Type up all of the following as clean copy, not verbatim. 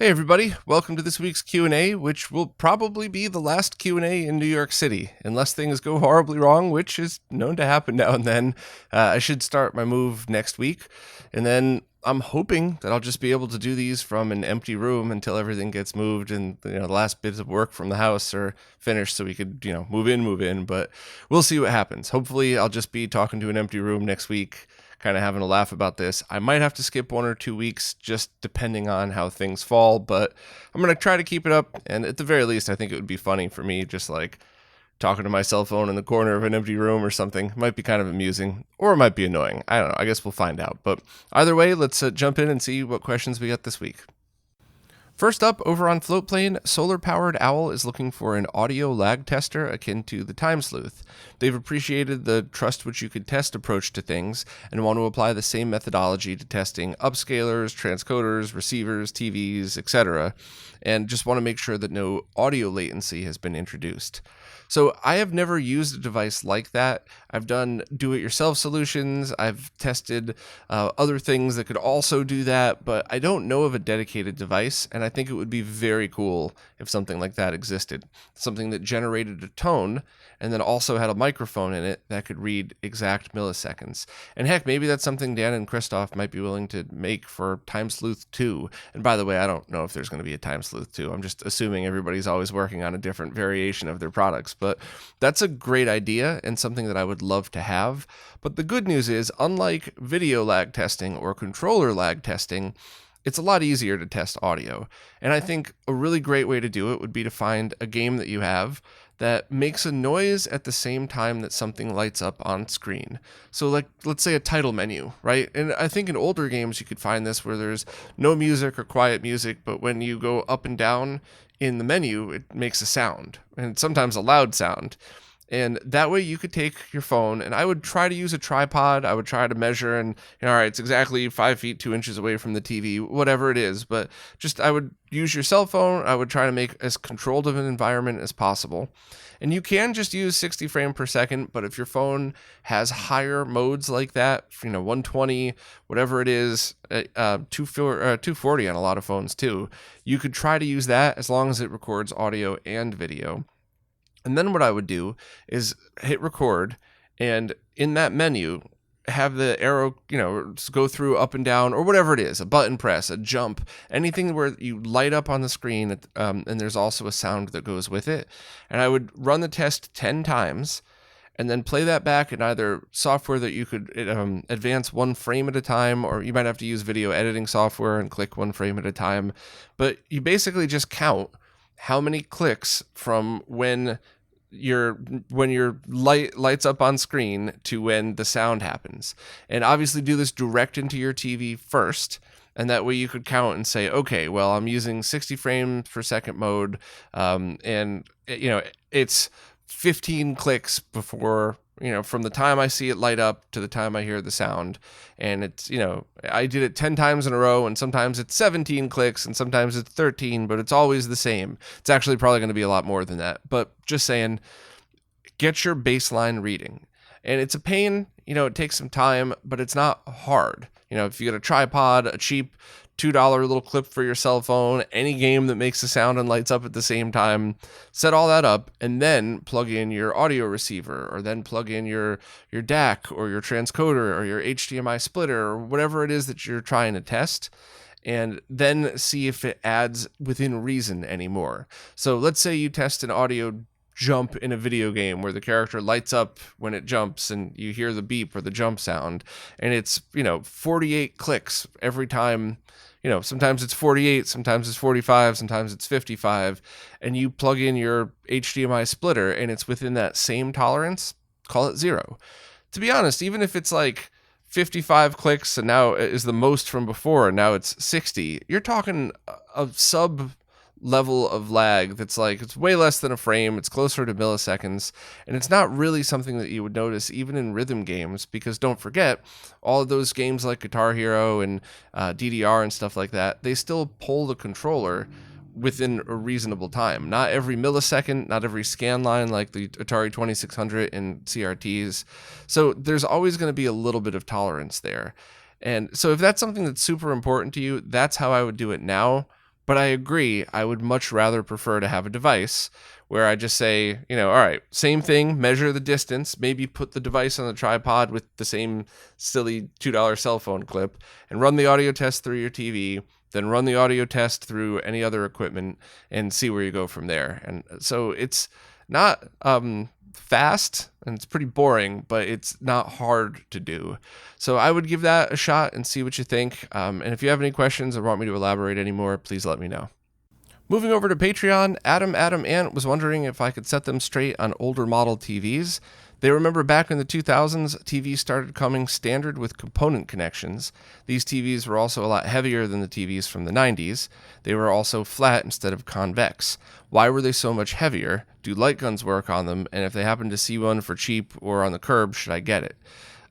Hey everybody, welcome to this week's Q&A, which will probably be the last Q&A in New York City, unless things go horribly wrong, which is known to happen now and then. I should start my move next week, and then I'm hoping that I'll just be able to do these from an empty room until everything gets moved and the last bits of work from the house are finished so we could, move in, but we'll see what happens. Hopefully I'll just be talking to an empty room next week, kind of having a laugh about this. I might have to skip 1 or 2 weeks just depending on how things fall, but I'm going to try to keep it up. And at the very least, I think it would be funny for me just like talking to my cell phone in the corner of an empty room or something. It might be kind of amusing, or it might be annoying. I don't know. I guess we'll find out. But either way, let's jump in and see what questions we got this week. First up, over on Floatplane, Solar-Powered Owl is looking for an audio lag tester akin to the Time Sleuth. They've appreciated the trust which you could test approach to things and want to apply the same methodology to testing upscalers, transcoders, receivers, TVs, etc., and just want to make sure that no audio latency has been introduced. So I have never used a device like that. I've done do-it-yourself solutions. I've tested other things that could also do that, but I don't know of a dedicated device, and I think it would be very cool if something like that existed. Something that generated a tone and then also had a microphone in it that could read exact milliseconds. And heck, maybe that's something Dan and Christoph might be willing to make for Time Sleuth 2. And by the way, I don't know if there's going to be a Time Sleuth 2. I'm just assuming everybody's always working on a different variation of their products. But that's a great idea and something that I would love to have. But the good news is, unlike video lag testing or controller lag testing, it's a lot easier to test audio. And I think a really great way to do it would be to find a game that you have that makes a noise at the same time that something lights up on screen. So like, let's say a title menu, right? And I think in older games you could find this where there's no music or quiet music, but when you go up and down in the menu, it makes a sound, and sometimes a loud sound. And that way you could take your phone, and I would try to use a tripod. I would try to measure and, all right, it's exactly 5 feet, 2 inches away from the TV, whatever it is. But just, I would use your cell phone. I would try to make as controlled of an environment as possible. And you can just use 60 frames per second, but if your phone has higher modes like that, 120, whatever it is, 240 on a lot of phones too, you could try to use that as long as it records audio and video. And then what I would do is hit record, and in that menu, have the arrow, go through up and down, or whatever it is, a button press, a jump, anything where you light up on the screen, and there's also a sound that goes with it. And I would run the test 10 times, and then play that back in either software that you could advance 1 frame at a time, or you might have to use video editing software and click 1 frame at a time. But you basically just count how many clicks from when your light lights up on screen to when the sound happens. And obviously do this direct into your TV first, and that way you could count and say, okay, well, I'm using 60 frames per second mode, and it's 15 clicks before, from the time I see it light up to the time I hear the sound. And it's, I did it 10 times in a row, and sometimes it's 17 clicks and sometimes it's 13, but it's always the same. It's actually probably going to be a lot more than that, but just saying, get your baseline reading. And it's a pain, it takes some time, but it's not hard. If you get a tripod, a cheap $2 little clip for your cell phone, any game that makes a sound and lights up at the same time, set all that up, and then plug in your audio receiver, or then plug in your DAC or your transcoder or your HDMI splitter or whatever it is that you're trying to test, and then see if it adds within reason anymore. So let's say you test an audio jump in a video game where the character lights up when it jumps and you hear the beep or the jump sound, and it's 48 clicks every time. Sometimes it's 48, sometimes it's 45, sometimes it's 55, and you plug in your HDMI splitter and it's within that same tolerance, call it 0. To be honest, even if it's like 55 clicks and now is the most from before and now it's 60, you're talking a sub level of lag that's like, it's way less than a frame, it's closer to milliseconds, and it's not really something that you would notice even in rhythm games, because don't forget, all of those games like Guitar Hero and DDR and stuff like that, they still pull the controller within a reasonable time. Not every millisecond, not every scan line like the Atari 2600 and CRTs. So there's always going to be a little bit of tolerance there. And so if that's something that's super important to you, that's how I would do it now. But I agree, I would much rather prefer to have a device where I just say, all right, same thing, measure the distance, maybe put the device on the tripod with the same silly $2 cell phone clip, and run the audio test through your TV, then run the audio test through any other equipment and see where you go from there. And so it's not fast and it's pretty boring, but it's not hard to do. So I would give that a shot and see what you think. And if you have any questions or want me to elaborate anymore, please let me know. Moving over to Patreon, Adam Ant was wondering if I could set them straight on older model TVs. They remember back in the 2000s, TVs started coming standard with component connections. These TVs were also a lot heavier than the TVs from the 90s. They were also flat instead of convex. Why were they so much heavier? Do light guns work on them? And if they happen to see one for cheap or on the curb, should I get it?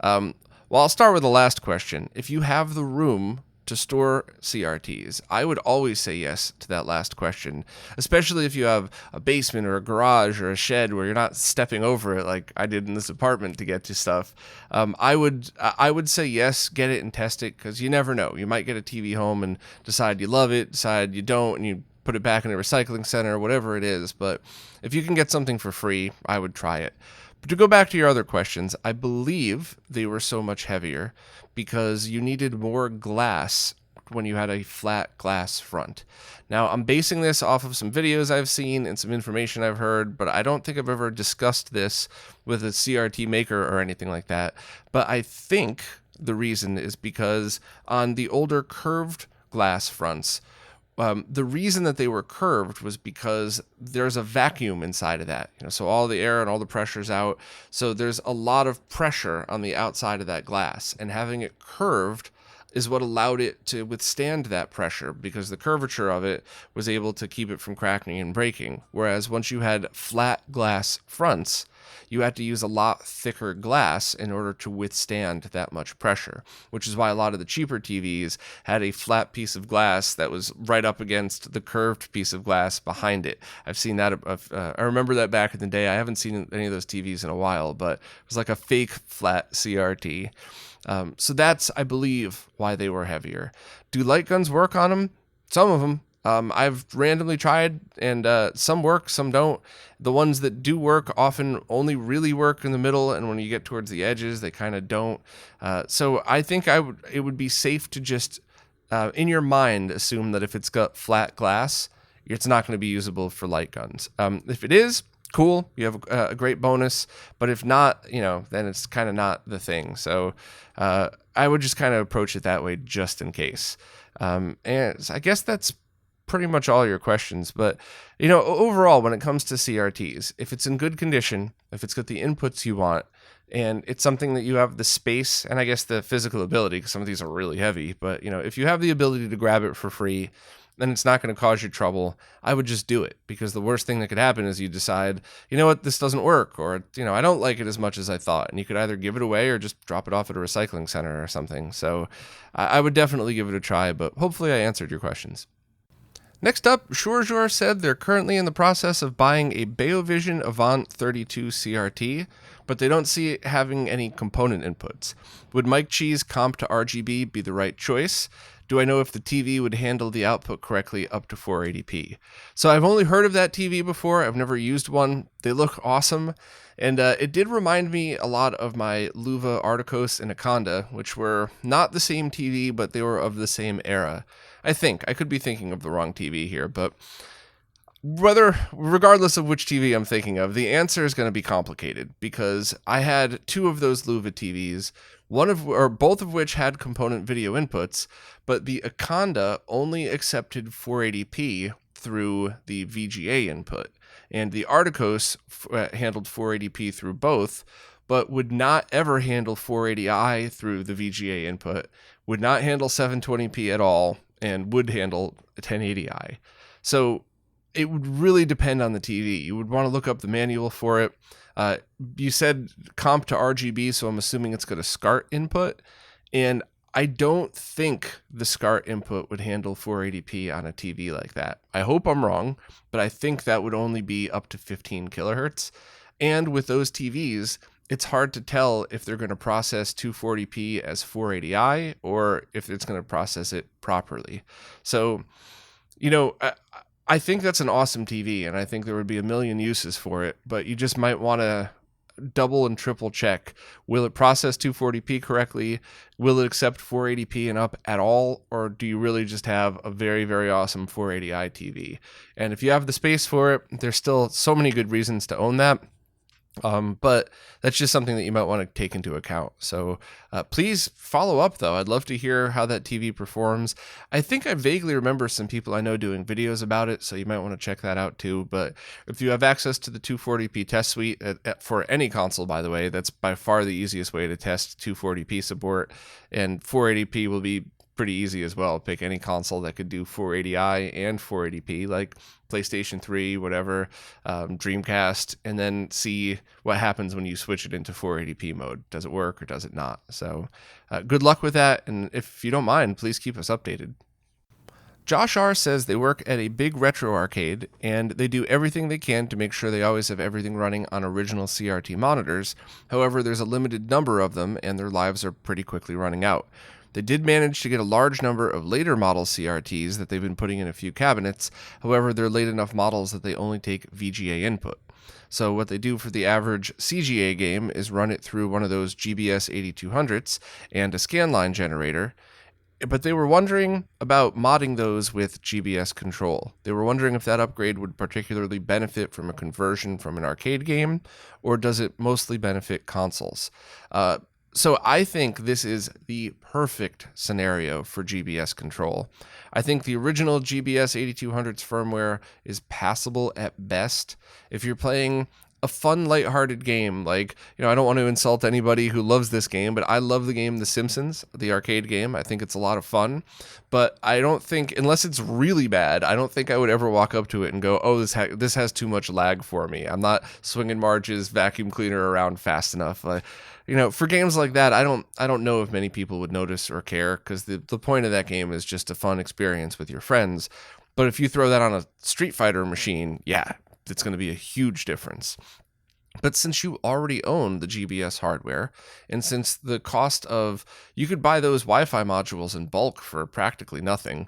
Well, I'll start with the last question. If you have the room to store CRTs, I would always say yes to that last question, especially if you have a basement or a garage or a shed where you're not stepping over it like I did in this apartment to get to stuff. I would say yes, get it and test it, because you never know. You might get a TV home and decide you love it, decide you don't, and you put it back in a recycling center or whatever it is. But if you can get something for free, I would try it. But to go back to your other questions, I believe they were so much heavier because you needed more glass when you had a flat glass front. Now, I'm basing this off of some videos I've seen and some information I've heard, but I don't think I've ever discussed this with a CRT maker or anything like that. But I think the reason is because on the older curved glass fronts, the reason that they were curved was because there's a vacuum inside of that. So all the air and all the pressure's out. So there's a lot of pressure on the outside of that glass, and having it curved is what allowed it to withstand that pressure, because the curvature of it was able to keep it from cracking and breaking. Whereas once you had flat glass fronts, you had to use a lot thicker glass in order to withstand that much pressure, which is why a lot of the cheaper TVs had a flat piece of glass that was right up against the curved piece of glass behind it. I've seen that. I remember that back in the day. I haven't seen any of those TVs in a while, but it was like a fake flat CRT. So that's, I believe, why they were heavier. Do light guns work on them? Some of them. I've randomly tried, and some work, some don't. The ones that do work often only really work in the middle, and when you get towards the edges, they kind of don't. So I think it would be safe to just, in your mind, assume that if it's got flat glass, it's not going to be usable for light guns. If it is, cool, you have a great bonus. But if not, then it's kind of not the thing. So I would just kind of approach it that way just in case. And I guess that's pretty much all your questions. But overall, when it comes to CRTs, if it's in good condition, if it's got the inputs you want, and it's something that you have the space and I guess the physical ability, because some of these are really heavy, but if you have the ability to grab it for free, then it's not going to cause you trouble, I would just do it. Because the worst thing that could happen is you decide, what, this doesn't work, or I don't like it as much as I thought, and you could either give it away or just drop it off at a recycling center or something. So I would definitely give it a try, but hopefully I answered your questions. Next up, Shurjur said they're currently in the process of buying a beovision Avant 32 CRT, but they don't see it having any component inputs. Would Mike Cheese comp to RGB be the right choice? Do I know if the TV would handle the output correctly up to 480p? So I've only heard of that TV before. I've never used one. They look awesome. And it did remind me a lot of my Luva Articos and Aconda, which were not the same TV, but they were of the same era. I think. I could be thinking of the wrong TV here, but regardless of which TV I'm thinking of, the answer is going to be complicated, because I had two of those Luva TVs, both of which had component video inputs, but the Aconda only accepted 480p through the VGA input, and the Articos handled 480p through both, but would not ever handle 480i through the VGA input, would not handle 720p at all, and would handle 1080i. So it would really depend on the TV. You would want to look up the manual for it. You said comp to RGB, so I'm assuming it's got a SCARt input. And I don't think the SCARt input would handle 480p on a TV like that. I hope I'm wrong, but I think that would only be up to 15 kilohertz. And with those TVs, it's hard to tell if they're going to process 240p as 480i or if it's going to process it properly. So I think that's an awesome TV, and I think there would be a million uses for it, but you just might want to double and triple check. Will it process 240p correctly? Will it accept 480p and up at all? Or do you really just have a very, very awesome 480i TV? And if you have the space for it, there's still so many good reasons to own that. But that's just something that you might want to take into account. So please follow up, though. I'd love to hear how that TV performs. I think I vaguely remember some people I know doing videos about it, so you might want to check that out too. But if you have access to the 240p test suite for any console, by the way, that's by far the easiest way to test 240p support, and 480p will be pretty easy as well. Pick any console that could do 480i and 480p, like PlayStation 3, whatever, Dreamcast, and then see what happens when you switch it into 480p mode. Does it work or does it not? So good luck with that, and if you don't mind, please keep us updated. Josh R. says they work at a big retro arcade, and they do everything they can to make sure they always have everything running on original CRT monitors. However, there's a limited number of them, and their lives are pretty quickly running out. They did manage to get a large number of later model CRTs that they've been putting in a few cabinets. However, they're late enough models that they only take VGA input. So what they do for the average CGA game is run it through one of those GBS-8200s and a scanline generator. But they were wondering about modding those with GBS control. They were wondering if that upgrade would particularly benefit from a conversion from an arcade game, or does it mostly benefit consoles? So I think this is the perfect scenario for GBS control. I think the original GBS-8200's firmware is passable at best. If you're playing a fun, lighthearted game, like, I don't want to insult anybody who loves this game, but I love the game The Simpsons, the arcade game. I think it's a lot of fun, but I don't think, unless it's really bad, I don't think I would ever walk up to it and go, oh, this has too much lag for me. I'm not swinging Marge's vacuum cleaner around fast enough. For games like that, I don't know if many people would notice or care, because the point of that game is just a fun experience with your friends. But if you throw that on a Street Fighter machine, yeah, it's going to be a huge difference. But since you already own the GBS hardware, and since the cost of, you could buy those Wi-Fi modules in bulk for practically nothing,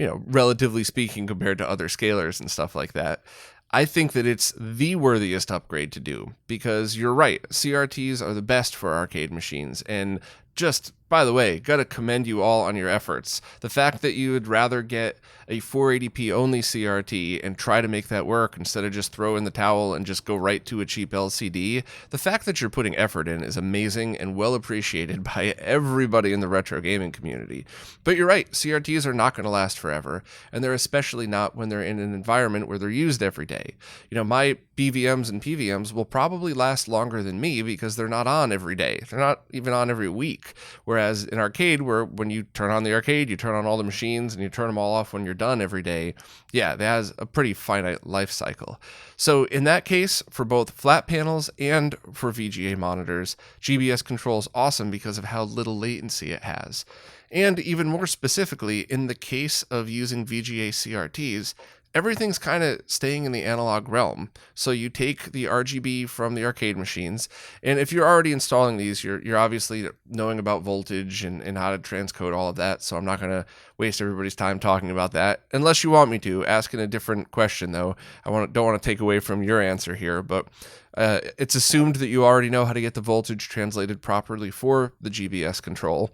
relatively speaking compared to other scalers and stuff like that, I think that it's the worthiest upgrade to do, because you're right, CRTs are the best for arcade machines, and just, by the way, gotta commend you all on your efforts. The fact that you would rather get a 480p only CRT and try to make that work instead of just throw in the towel and just go right to a cheap LCD, the fact that you're putting effort in is amazing and well appreciated by everybody in the retro gaming community. But you're right, CRTs are not going to last forever, and they're especially not when they're in an environment where they're used every day. My BVMs and PVMs will probably last longer than me because they're not on every day. They're not even on every week. Whereas in arcade, where when you turn on the arcade, you turn on all the machines and you turn them all off when you're done every day, yeah, that has a pretty finite life cycle. So in that case, for both flat panels and for VGA monitors, GBS control is awesome because of how little latency it has. And even more specifically, in the case of using VGA CRTs, everything's kind of staying in the analog realm. So you take the RGB from the arcade machines, and if you're already installing these, you're obviously knowing about voltage and how to transcode all of that, so I'm not going to waste everybody's time talking about that, unless you want me to. Asking a different question, though. Don't want to take away from your answer here, but it's assumed that you already know how to get the voltage translated properly for the GBS control.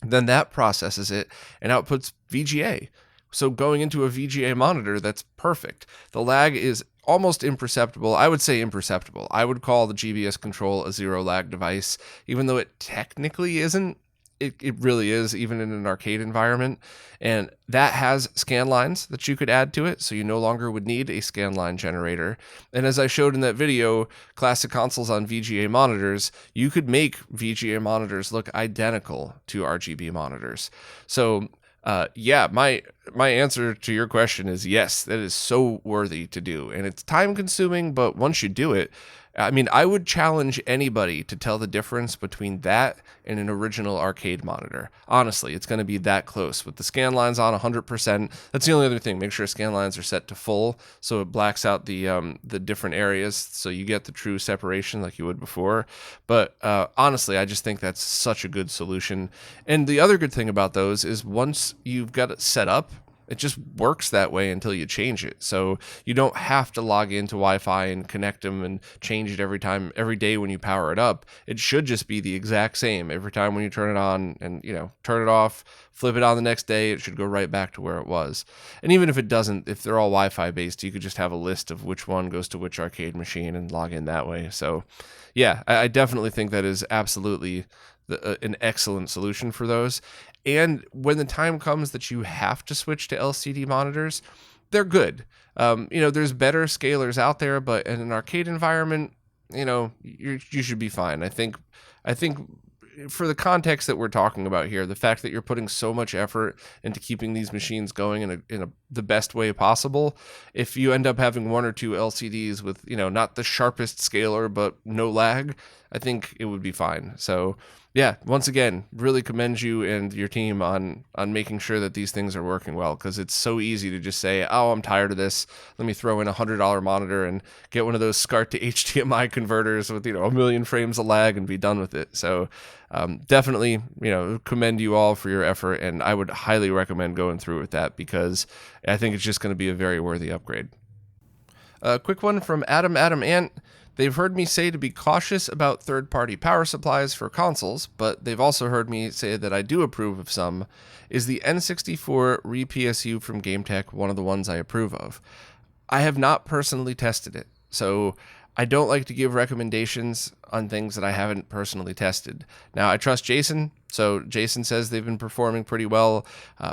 Then that processes it and outputs VGA. So going into a VGA monitor, that's perfect. The lag is almost imperceptible. I would say imperceptible. I would call the GBS control a zero lag device, even though it technically isn't. It really is, even in an arcade environment. And that has scan lines that you could add to it, so you no longer would need a scanline generator. And as I showed in that video, classic consoles on VGA monitors, you could make VGA monitors look identical to RGB monitors. So my answer to your question is yes, that is so worthy to do. And it's time consuming, but once you do it, I would challenge anybody to tell the difference between that and an original arcade monitor. Honestly, it's going to be that close. With the scan lines on 100%, that's the only other thing. Make sure scan lines are set to full so it blacks out the different areas so you get the true separation like you would before. But honestly, I just think that's such a good solution. And the other good thing about those is once you've got it set up, It just works that way until you change it. So you don't have to log into Wi-Fi and connect them and change it every day when you power it up. It should just be the exact same every time when you turn it on and, turn it off, flip it on the next day. It should go right back to where it was. And even if it doesn't, if they're all Wi-Fi based, you could just have a list of which one goes to which arcade machine and log in that way. So yeah, I definitely think that is absolutely an excellent solution for those. And when the time comes that you have to switch to LCD monitors, they're good. There's better scalers out there, but in an arcade environment, you should be fine. I think for the context that we're talking about here, the fact that you're putting so much effort into keeping these machines going in the best way possible, if you end up having one or two LCDs with, not the sharpest scaler, but no lag, I think it would be fine. So yeah, once again, really commend you and your team on making sure that these things are working well, because it's so easy to just say, oh, I'm tired of this. Let me throw in a $100 monitor and get one of those SCART to HDMI converters with, a million frames of lag and be done with it. So definitely, commend you all for your effort, and I would highly recommend going through with that because I think it's just going to be a very worthy upgrade. A quick one from Adam Ant. They've heard me say to be cautious about third-party power supplies for consoles, but they've also heard me say that I do approve of some. Is the N64 PSU from GameTech one of the ones I approve of? I have not personally tested it, so I don't like to give recommendations on things that I haven't personally tested. Now, I trust Jason, so Jason says they've been performing pretty well,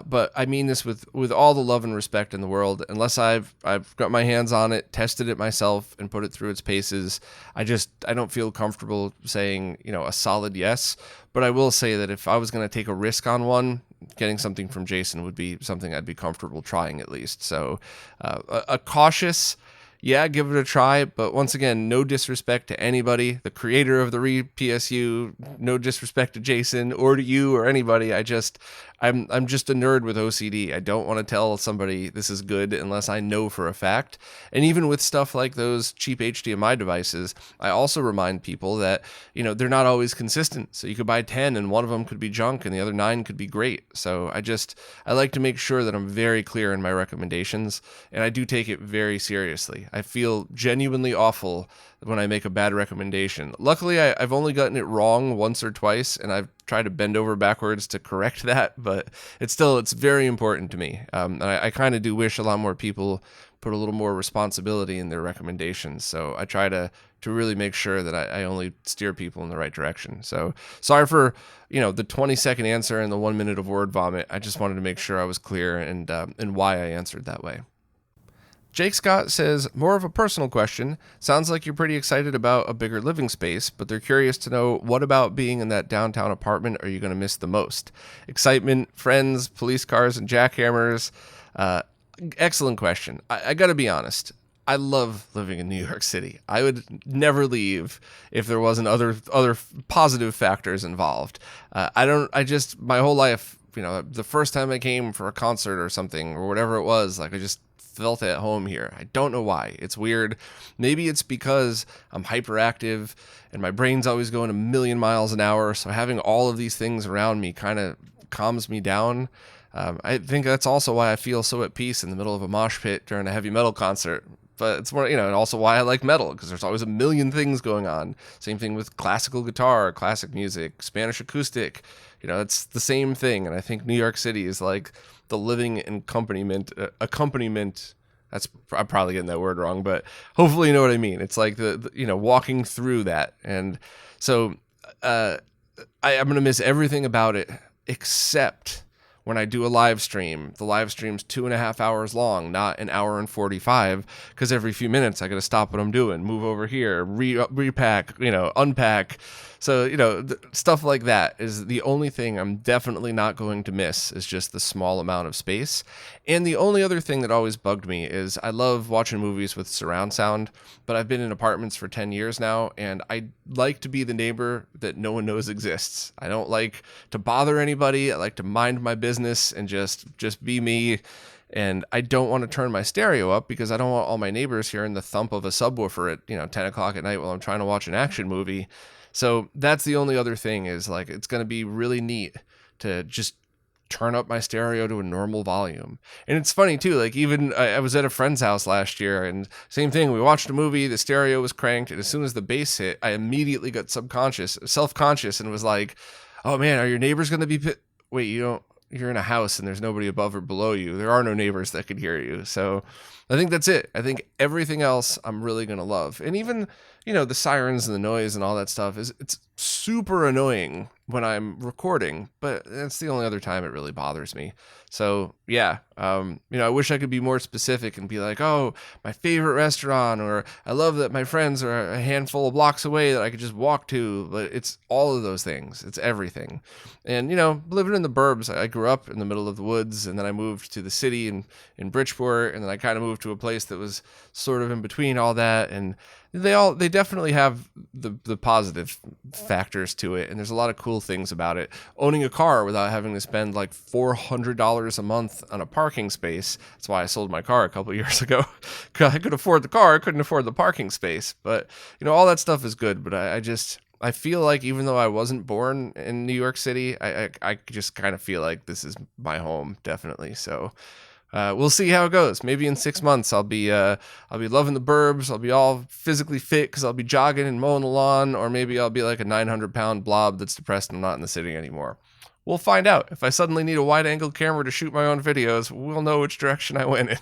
but I mean this with all the love and respect in the world. Unless I've got my hands on it, tested it myself, and put it through its paces, I don't feel comfortable saying, a solid yes. But I will say that if I was going to take a risk on one, getting something from Jason would be something I'd be comfortable trying at least. So a cautious... yeah, give it a try, but once again, no disrespect to anybody, the creator of the PSU, no disrespect to Jason or to you or anybody. I'm just a nerd with OCD. I don't want to tell somebody this is good unless I know for a fact. And even with stuff like those cheap HDMI devices, I also remind people that, they're not always consistent. So you could buy 10 and one of them could be junk and the other 9 could be great. So I like to make sure that I'm very clear in my recommendations, and I do take it very seriously. I feel genuinely awful when I make a bad recommendation. Luckily, I've only gotten it wrong once or twice, and I've tried to bend over backwards to correct that, but it's very important to me. And I kind of do wish a lot more people put a little more responsibility in their recommendations. So I try to really make sure that I only steer people in the right direction. So sorry for, the 20-second answer and the 1 minute of word vomit. I just wanted to make sure I was clear and why I answered that way. Jake Scott says, more of a personal question. Sounds like you're pretty excited about a bigger living space, but they're curious to know, what about being in that downtown apartment are you going to miss the most? Excitement, friends, police cars, and jackhammers. Excellent question. I got to be honest. I love living in New York City. I would never leave if there wasn't other positive factors involved. My whole life, the first time I came for a concert or something or whatever it was, I just felt at home here. I don't know why. It's weird. Maybe it's because I'm hyperactive and my brain's always going a million miles an hour. So having all of these things around me kind of calms me down. I think that's also why I feel so at peace in the middle of a mosh pit during a heavy metal concert. But it's more, and also why I like metal, because there's always a million things going on. Same thing with classical guitar, classic music, Spanish acoustic. It's the same thing. And I think New York City is like the living accompaniment. I'm probably getting that word wrong, but hopefully you know what I mean. It's like the walking through that. And so I'm going to miss everything about it except when I do a live stream. The live stream's 2.5 hours long, not an hour and 45, because every few minutes I got to stop what I'm doing, move over here, repack, unpack. So, stuff like that is the only thing I'm definitely not going to miss, is just the small amount of space. And the only other thing that always bugged me is I love watching movies with surround sound, but I've been in apartments for 10 years now, and I like to be the neighbor that no one knows exists. I don't like to bother anybody. I like to mind my business and just be me. And I don't want to turn my stereo up because I don't want all my neighbors hearing the thump of a subwoofer at 10 o'clock at night while I'm trying to watch an action movie. So that's the only other thing, is it's going to be really neat to just turn up my stereo to a normal volume. And it's funny too, like even I was at a friend's house last year, and same thing, we watched a movie, the stereo was cranked, and as soon as the bass hit, I immediately got self-conscious and was like, oh man, are your neighbors going to be wait, you're in a house and there's nobody above or below you. There are no neighbors that could hear you. So I think that's it. I think everything else I'm really going to love. And even, the sirens and the noise and all that stuff it's super annoying when I'm recording, but that's the only other time it really bothers me. So yeah, I wish I could be more specific and be like, oh, my favorite restaurant, or I love that my friends are a handful of blocks away that I could just walk to. But it's all of those things. It's everything. And, living in the burbs, I grew up in the middle of the woods, and then I moved to the city in Bridgeport, and then I kind of moved to a place that was sort of in between all that. And they definitely have the positive factors to it, and there's a lot of cool things about it. Owning a car without having to spend like $400 a month on a parking space. That's why I sold my car a couple of years ago. I could afford the car, I couldn't afford the parking space. But all that stuff is good. But I feel like even though I wasn't born in New York City, I just kind of feel like this is my home, definitely. So we'll see how it goes. Maybe in 6 months I'll be loving the burbs. I'll be all physically fit because I'll be jogging and mowing the lawn, or maybe I'll be like a 900-pound blob that's depressed and I'm not in the city anymore. We'll find out. If I suddenly need a wide-angle camera to shoot my own videos, we'll know which direction I went in.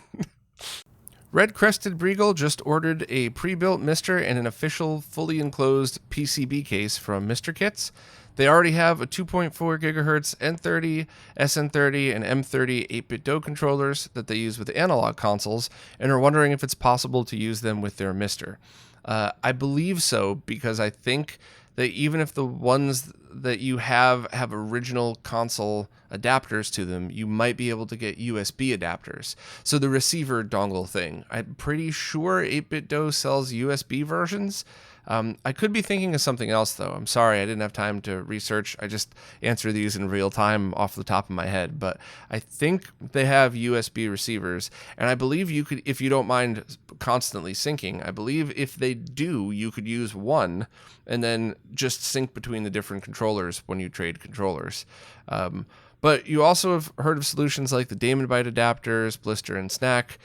Red Crested Breagle just ordered a pre-built Mister and an official fully enclosed PCB case from Mr. Kits. They already have a 2.4 GHz N30, SN30, and M30 8-bit DOE controllers that they use with analog consoles, and are wondering if it's possible to use them with their Mister. I believe so, because I think that even if the ones that you have original console adapters to them, you might be able to get USB adapters. So the receiver dongle thing, I'm pretty sure 8-bit DOE sells USB versions. I could be thinking of something else, though. I'm sorry, I didn't have time to research. I just answer these in real time off the top of my head. But I think they have USB receivers, and I believe you could, if you don't mind constantly syncing, I believe if they do, you could use one and then just sync between the different controllers when you trade controllers. But you also have heard of solutions like the Daemonbyte adapters, Blister, and SNAC.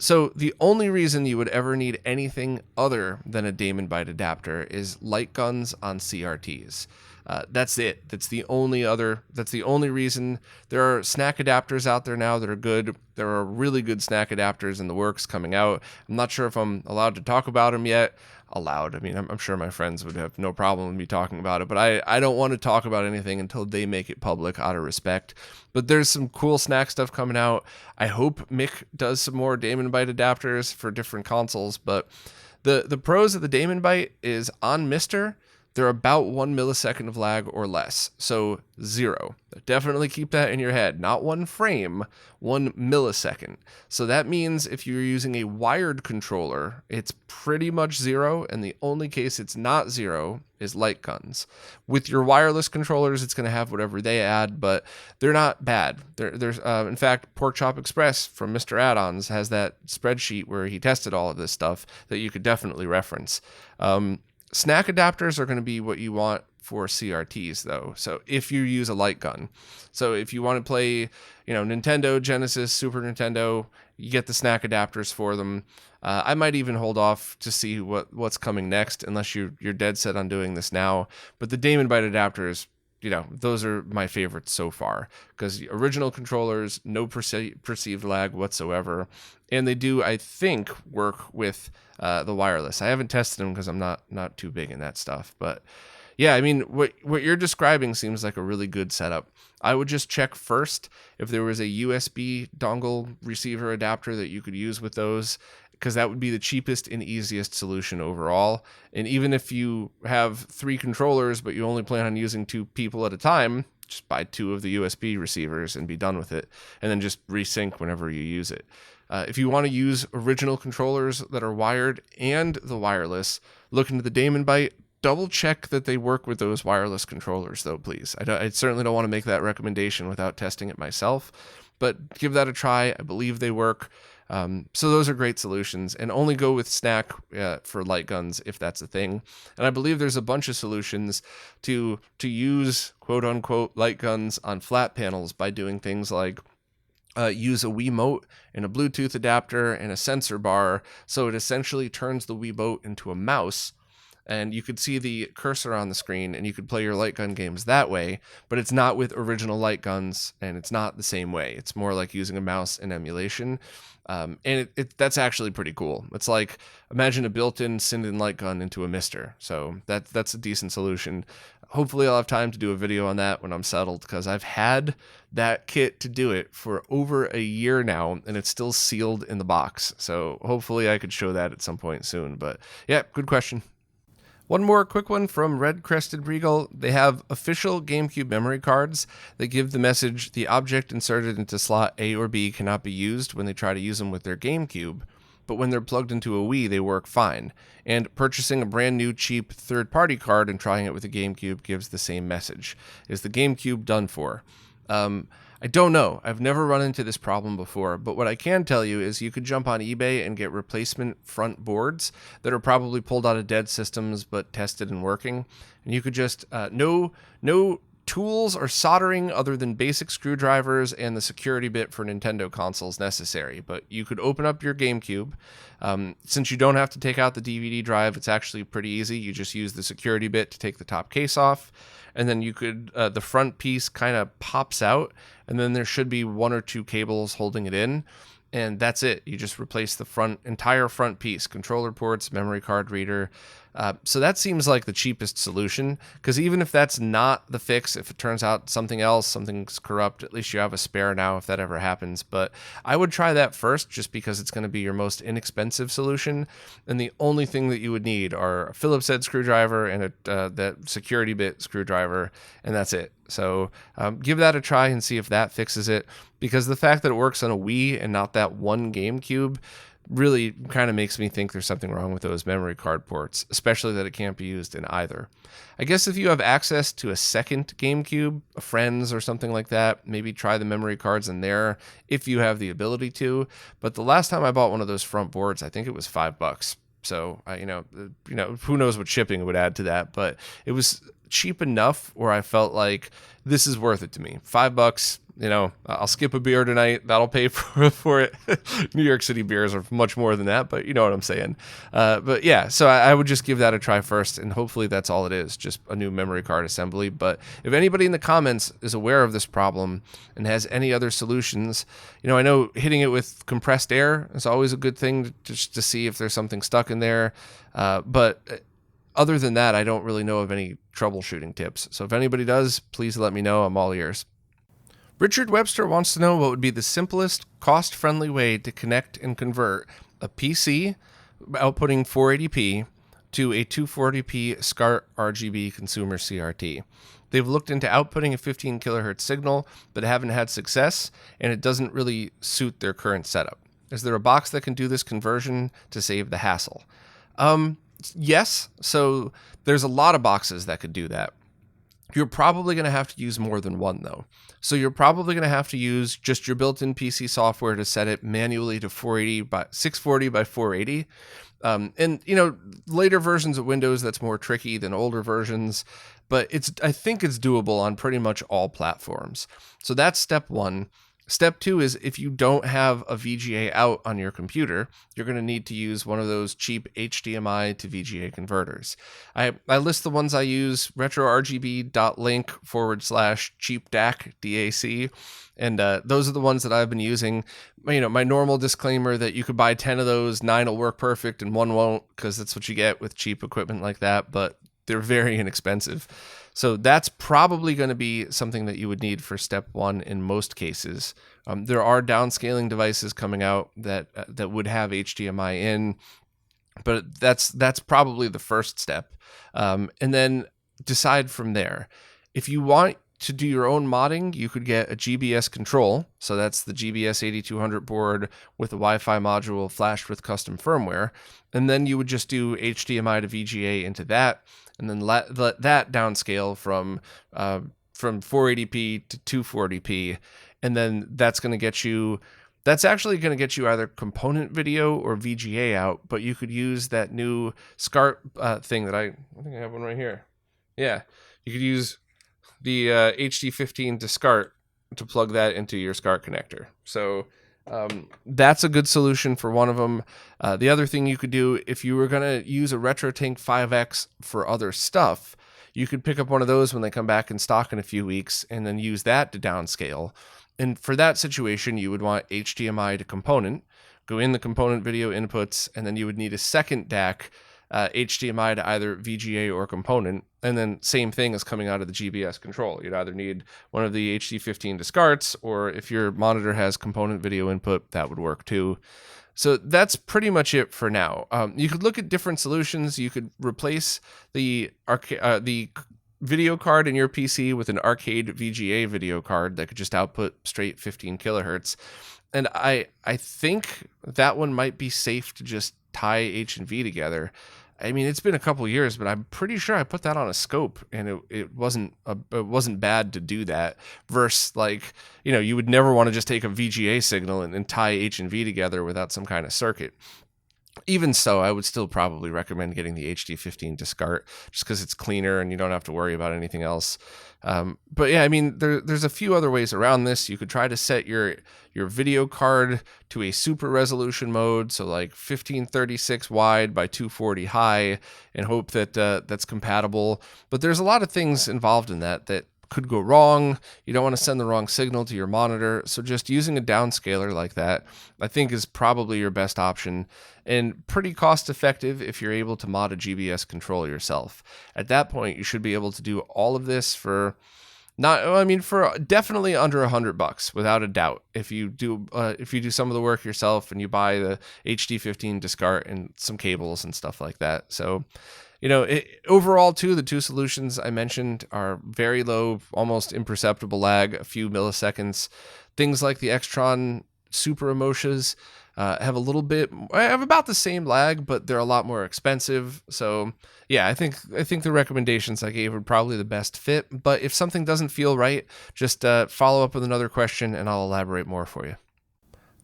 So the only reason you would ever need anything other than a Daemonbyte adapter is light guns on CRTs. That's it. That's the only reason. There are SNAC adapters out there now that are good. There are really good SNAC adapters in the works coming out. I'm not sure if I'm allowed to talk about them yet. Allowed. I mean, I'm sure my friends would have no problem with me talking about it, but I don't want to talk about anything until they make it public out of respect. But there's some cool SNAC stuff coming out. I hope Mick does some more Daemonbyte adapters for different consoles, but the pros of the Daemonbyte is on Mister, they're about 1 millisecond of lag or less. So 0. Definitely keep that in your head. Not 1 frame, 1 millisecond. So that means if you're using a wired controller, it's pretty much 0. And the only case it's not 0 is light guns. With your wireless controllers, it's going to have whatever they add, but they're not bad. There's in fact, Porkchop Express from Mr. Add-ons has that spreadsheet where he tested all of this stuff that you could definitely reference. SNAC adapters are going to be what you want for CRTs, though. So if you use a light gun, so if you want to play, Nintendo, Genesis, Super Nintendo, you get the SNAC adapters for them. I might even hold off to see what's coming next, unless you're dead set on doing this now. But the Daemonbyte adapters, those are my favorites so far, because the original controllers, no perceived lag whatsoever, and they do, I think, work with the wireless. I haven't tested them because I'm not too big in that stuff, but yeah, I mean, what you're describing seems like a really good setup. I would just check first if there was a USB dongle receiver adapter that you could use with those, because that would be the cheapest and easiest solution overall. And even if you have 3 controllers, but you only plan on using 2 people at a time, just buy 2 of the USB receivers and be done with it, and then just resync whenever you use it. If you want to use original controllers that are wired and the wireless, look into the Daemonbyte. Double check that they work with those wireless controllers, though, please. I certainly don't want to make that recommendation without testing it myself, but give that a try. I believe they work. So those are great solutions, and only go with SNAC for light guns if that's a thing. And I believe there's a bunch of solutions to use quote unquote light guns on flat panels by doing things like use a Wiimote and a Bluetooth adapter and a sensor bar, so it essentially turns the Wiimote into a mouse, and you could see the cursor on the screen and you could play your light gun games that way, but it's not with original light guns, and it's not the same way. It's more like using a mouse in emulation, and that's actually pretty cool. It's like, imagine a built-in Sinden light gun into a Mister, so that's a decent solution. Hopefully I'll have time to do a video on that when I'm settled, because I've had that kit to do it for over a year now, and it's still sealed in the box. So hopefully I could show that at some point soon. But yeah, good question. One more quick one from Red Crested Regal. They have official GameCube memory cards that give the message, the object inserted into slot A or B cannot be used, when they try to use them with their GameCube. But when they're plugged into a Wii, they work fine. And purchasing a brand new cheap third-party card and trying it with a GameCube gives the same message. Is the GameCube done for? I don't know. I've never run into this problem before, but what I can tell you is you could jump on eBay and get replacement front boards that are probably pulled out of dead systems but tested and working. And you could just, no tools or soldering other than basic screwdrivers and the security bit for Nintendo consoles necessary, but you could open up your GameCube. Since you don't have to take out the DVD drive, it's actually pretty easy. You just use the security bit to take the top case off, and then you could, the front piece kind of pops out, and then there should be one or two cables holding it in, and that's it. You just replace the entire front piece, controller ports, memory card reader. So that seems like the cheapest solution, because even if that's not the fix, if it turns out something's corrupt, at least you have a spare now if that ever happens. But I would try that first, just because it's going to be your most inexpensive solution, and the only thing that you would need are a Phillips head screwdriver and that security bit screwdriver, and that's it. So give that a try and see if that fixes it, because the fact that it works on a Wii and not that one GameCube really kind of makes me think there's something wrong with those memory card ports, especially that it can't be used in either. I guess if you have access to a second GameCube, a friend's or something like that, maybe try the memory cards in there if you have the ability to. But the last time I bought one of those front boards, I think it was $5. So who knows what shipping would add to that, but it was cheap enough where I felt like this is worth it to me. $5. I'll skip a beer tonight. That'll pay for it. New York City beers are much more than that, but you know what I'm saying. But yeah, so I would just give that a try first, and hopefully that's all it is, just a new memory card assembly. But if anybody in the comments is aware of this problem and has any other solutions, I know hitting it with compressed air is always a good thing just to see if there's something stuck in there. But other than that, I don't really know of any troubleshooting tips. So if anybody does, please let me know. I'm all ears. Richard Webster wants to know what would be the simplest, cost-friendly way to connect and convert a PC outputting 480p to a 240p SCARt RGB consumer CRT. They've looked into outputting a 15 kilohertz signal, but haven't had success, and it doesn't really suit their current setup. Is there a box that can do this conversion to save the hassle? Yes. So there's a lot of boxes that could do that. You're probably going to have to use more than one, though. So you're probably going to have to use just your built-in PC software to set it manually to 640 by 480. And later versions of Windows, that's more tricky than older versions, but I think it's doable on pretty much all platforms. So that's step one. Step two is, if you don't have a VGA out on your computer, you're going to need to use one of those cheap HDMI to VGA converters. I list the ones I use, retrorgb.link/cheap DAC, DAC, and those are the ones that I've been using. My normal disclaimer that you could buy 10 of those, 9 will work perfect and 1 won't, because that's what you get with cheap equipment like that, but they're very inexpensive. So that's probably going to be something that you would need for step one in most cases. There are downscaling devices coming out that would have HDMI in, but that's probably the first step. And then decide from there. If you want to do your own modding, you could get a GBS control. So that's the GBS-8200 board with a Wi-Fi module flashed with custom firmware. And then you would just do HDMI to VGA into that, and then let that downscale from 480p to 240p. And then that's going to get you That's actually going to get you either component video or VGA out, but you could use that new SCARt thing that I think I have one right here. Yeah, you could use the HD15 to SCARt to plug that into your SCARt connector. So that's a good solution for one of them. The other thing you could do, if you were going to use a RetroTink 5X for other stuff, you could pick up one of those when they come back in stock in a few weeks and then use that to downscale. And for that situation, you would want HDMI to component, go in the component video inputs, and then you would need a second DAC, HDMI to either VGA or component, and then same thing as coming out of the GBS control. You'd either need one of the HD15 to SCARTs, or if your monitor has component video input, that would work too. So that's pretty much it for now. You could look at different solutions. You could replace the video card in your PC with an arcade VGA video card that could just output straight 15 kilohertz. And I think that one might be safe to just tie H and V together. I mean, it's been a couple years, but I'm pretty sure I put that on a scope, and it wasn't bad to do that. Versus, like, you would never want to just take a VGA signal and tie H and V together without some kind of circuit. Even so, I would still probably recommend getting the HD15 to SCARt just because it's cleaner and you don't have to worry about anything else. But yeah, I mean, there's a few other ways around this. You could try to set your video card to a super resolution mode, so like 1536 wide by 240 high, and hope that that's compatible. But there's a lot of things involved in that could go wrong. You don't want to send the wrong signal to your monitor. So just using a downscaler like that, I think, is probably your best option, and pretty cost effective if you're able to mod a GBS controller yourself. At that point, you should be able to do all of this for definitely under $100, without a doubt. If you do some of the work yourself and you buy the HD15 to SCARt and some cables and stuff like that. So, overall, too, the two solutions I mentioned are very low, almost imperceptible lag, a few milliseconds. Things like the Extron Super Emocias have about the same lag, but they're a lot more expensive. So yeah, I think the recommendations I gave are probably the best fit. But if something doesn't feel right, just follow up with another question and I'll elaborate more for you.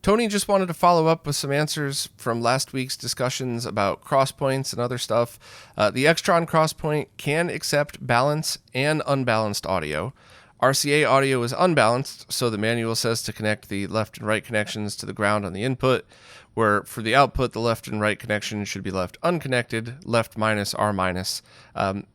Tony just wanted to follow up with some answers from last week's discussions about crosspoints and other stuff. The Extron crosspoint can accept balanced and unbalanced audio. RCA audio is unbalanced, so the manual says to connect the left and right connections to the ground on the input, where for the output, the left and right connection should be left unconnected, left minus, R minus.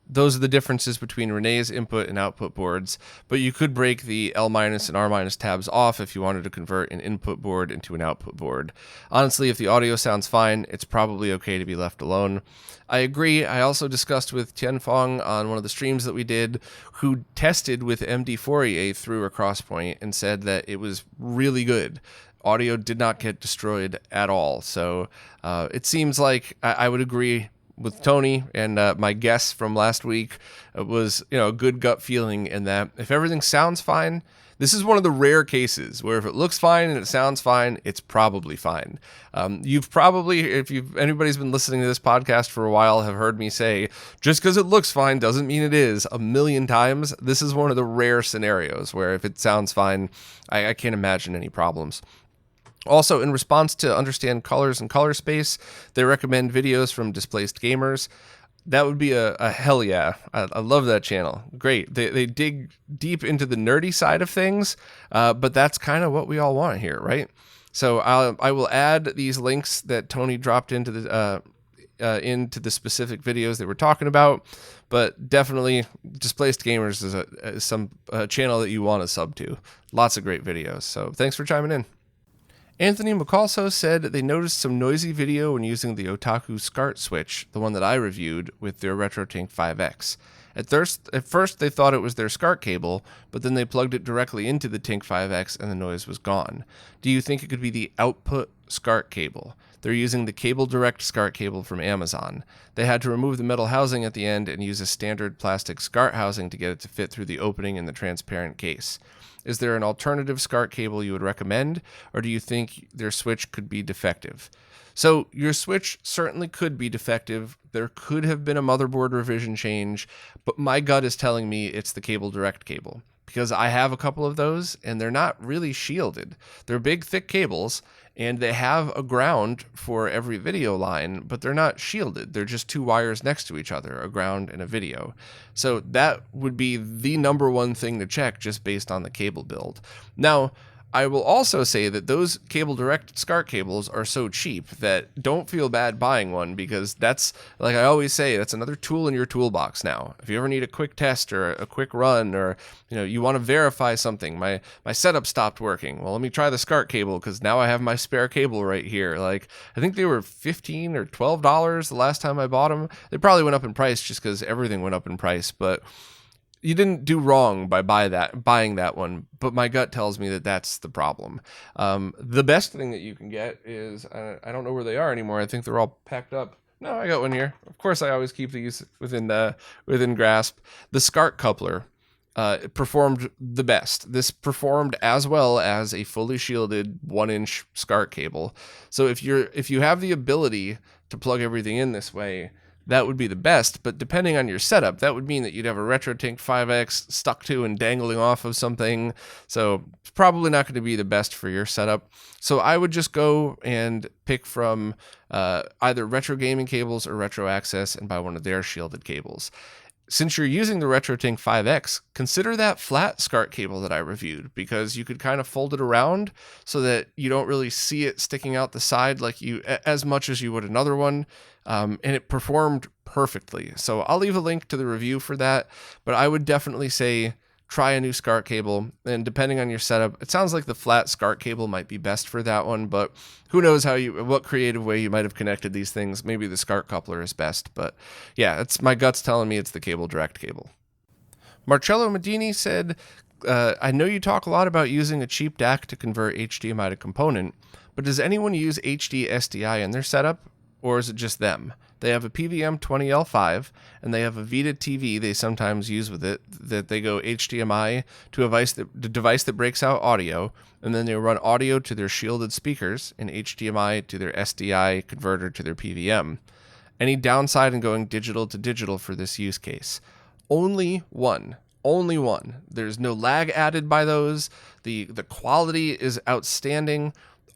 Those are the differences between Renee's input and output boards, but you could break the L minus and R minus tabs off if you wanted to convert an input board into an output board. Honestly, if the audio sounds fine, it's probably okay to be left alone. I agree. I also discussed with Tianfeng on one of the streams that we did, who tested with MD4EA through a crosspoint and said that it was really good. Audio did not get destroyed at all. So it seems like I would agree with Tony, and my guess from last week was, a good gut feeling in that if everything sounds fine, this is one of the rare cases where if it looks fine and it sounds fine, it's probably fine. You've probably, if anybody's been listening to this podcast for a while, have heard me say, just because it looks fine doesn't mean it is, a million times. This is one of the rare scenarios where if it sounds fine, I can't imagine any problems. Also, in response to understand colors and color space, they recommend videos from Displaced Gamers. That would be a hell yeah. I love that channel. Great. They dig deep into the nerdy side of things, but that's kind of what we all want here, right? So I will add these links that Tony dropped into the specific videos that we're talking about, but definitely Displaced Gamers is some channel that you want to sub to. Lots of great videos. So thanks for chiming in. Anthony McCalso said they noticed some noisy video when using the Otaku SCARt switch, the one that I reviewed, with their RetroTink 5X. At first, they thought it was their SCARt cable, but then they plugged it directly into the Tink 5X and the noise was gone. Do you think it could be the output SCARt cable? They're using the Cable Direct SCARt cable from Amazon. They had to remove the metal housing at the end and use a standard plastic SCARt housing to get it to fit through the opening in the transparent case. Is there an alternative SCARt cable you would recommend, or do you think their switch could be defective? So your switch certainly could be defective. There could have been a motherboard revision change, but my gut is telling me it's the Cable Direct cable. because I have a couple of those and they're not really shielded. They're big, thick cables, and they have a ground for every video line, but they're not shielded. They're just two wires next to each other, a ground and a video. So that would be the number one thing to check just based on the cable build. Now, I will also say that those cable directed SCART cables are so cheap that don't feel bad buying one, because that's, like I always say, that's another tool in your toolbox now. If you ever need a quick test or a quick run, or you want to verify something, my setup stopped working. Well, let me try the SCART cable, because now I have my spare cable right here. Like, I think they were $15 or $12 the last time I bought them. They probably went up in price just because everything went up in price, but you didn't do wrong by buying that one, but my gut tells me that that's the problem. The best thing that you can get is, I don't know where they are anymore. I think they're all packed up. No, I got one here. Of course, I always keep these within grasp. The SCART coupler performed the best. This performed as well as a fully shielded 1-inch SCART cable. So if you have the ability to plug everything in this way, that would be the best, but depending on your setup, that would mean that you'd have a RetroTink 5X stuck to and dangling off of something, so it's probably not going to be the best for your setup. So I would just go and pick from either Retro Gaming cables or Retro Access and buy one of their shielded cables. Since you're using the RetroTink 5X, consider that flat SCART cable that I reviewed, because you could kind of fold it around so that you don't really see it sticking out the side as much as you would another one. And it performed perfectly. So I'll leave a link to the review for that, but I would definitely say try a new SCART cable, and depending on your setup, it sounds like the flat SCART cable might be best for that one, but who knows what creative way you might have connected these things. Maybe the SCART coupler is best, but yeah, it's my gut's telling me it's the cable direct cable. Marcello Medini said, I know you talk a lot about using a cheap DAC to convert HDMI to component, but does anyone use HD-SDi in their setup? Or is it just them? They have a PVM-20L5, and they have a Vita TV they sometimes use with it, that they go HDMI to the device that breaks out audio, and then they run audio to their shielded speakers and HDMI to their SDI converter to their PVM. Any downside in going digital to digital for this use case? Only one. Only one. There's no lag added by those. The quality is outstanding.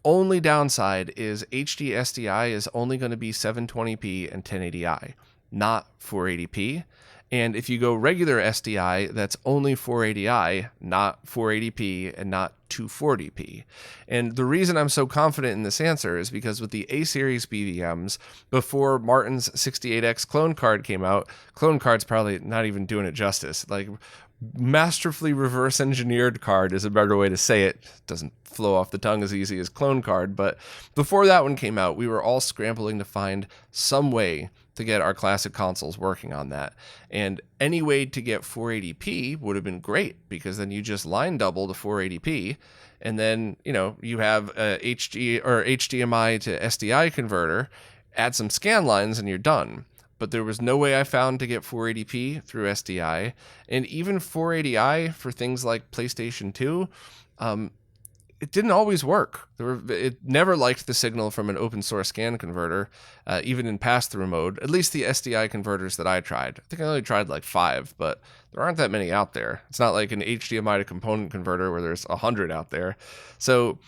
Only downside is HD-SDi is only going to be 720p and 1080i, not 480p. And if you go regular SDI, that's only 480i, not 480p, and not 240p. And the reason I'm so confident in this answer is because with the A-series BVMs, before Martin's 68X clone card came out, clone card's probably not even doing it justice. Like, masterfully reverse engineered card is a better way to say it. Doesn't flow off the tongue as easy as clone card, but before that one came out, we were all scrambling to find some way to get our classic consoles working on that. And any way to get 480p would have been great, because then you just line double to 480p, and then you have a HDMI to SDI converter, add some scan lines, and you're done. But there was no way I found to get 480p through SDI, and even 480i for things like PlayStation 2, it didn't always work. It never liked the signal from an open source scan converter, even in pass-through mode, at least the SDI converters that I tried. I think I only tried like 5, but there aren't that many out there. It's not like an HDMI to component converter where there's 100 out there. So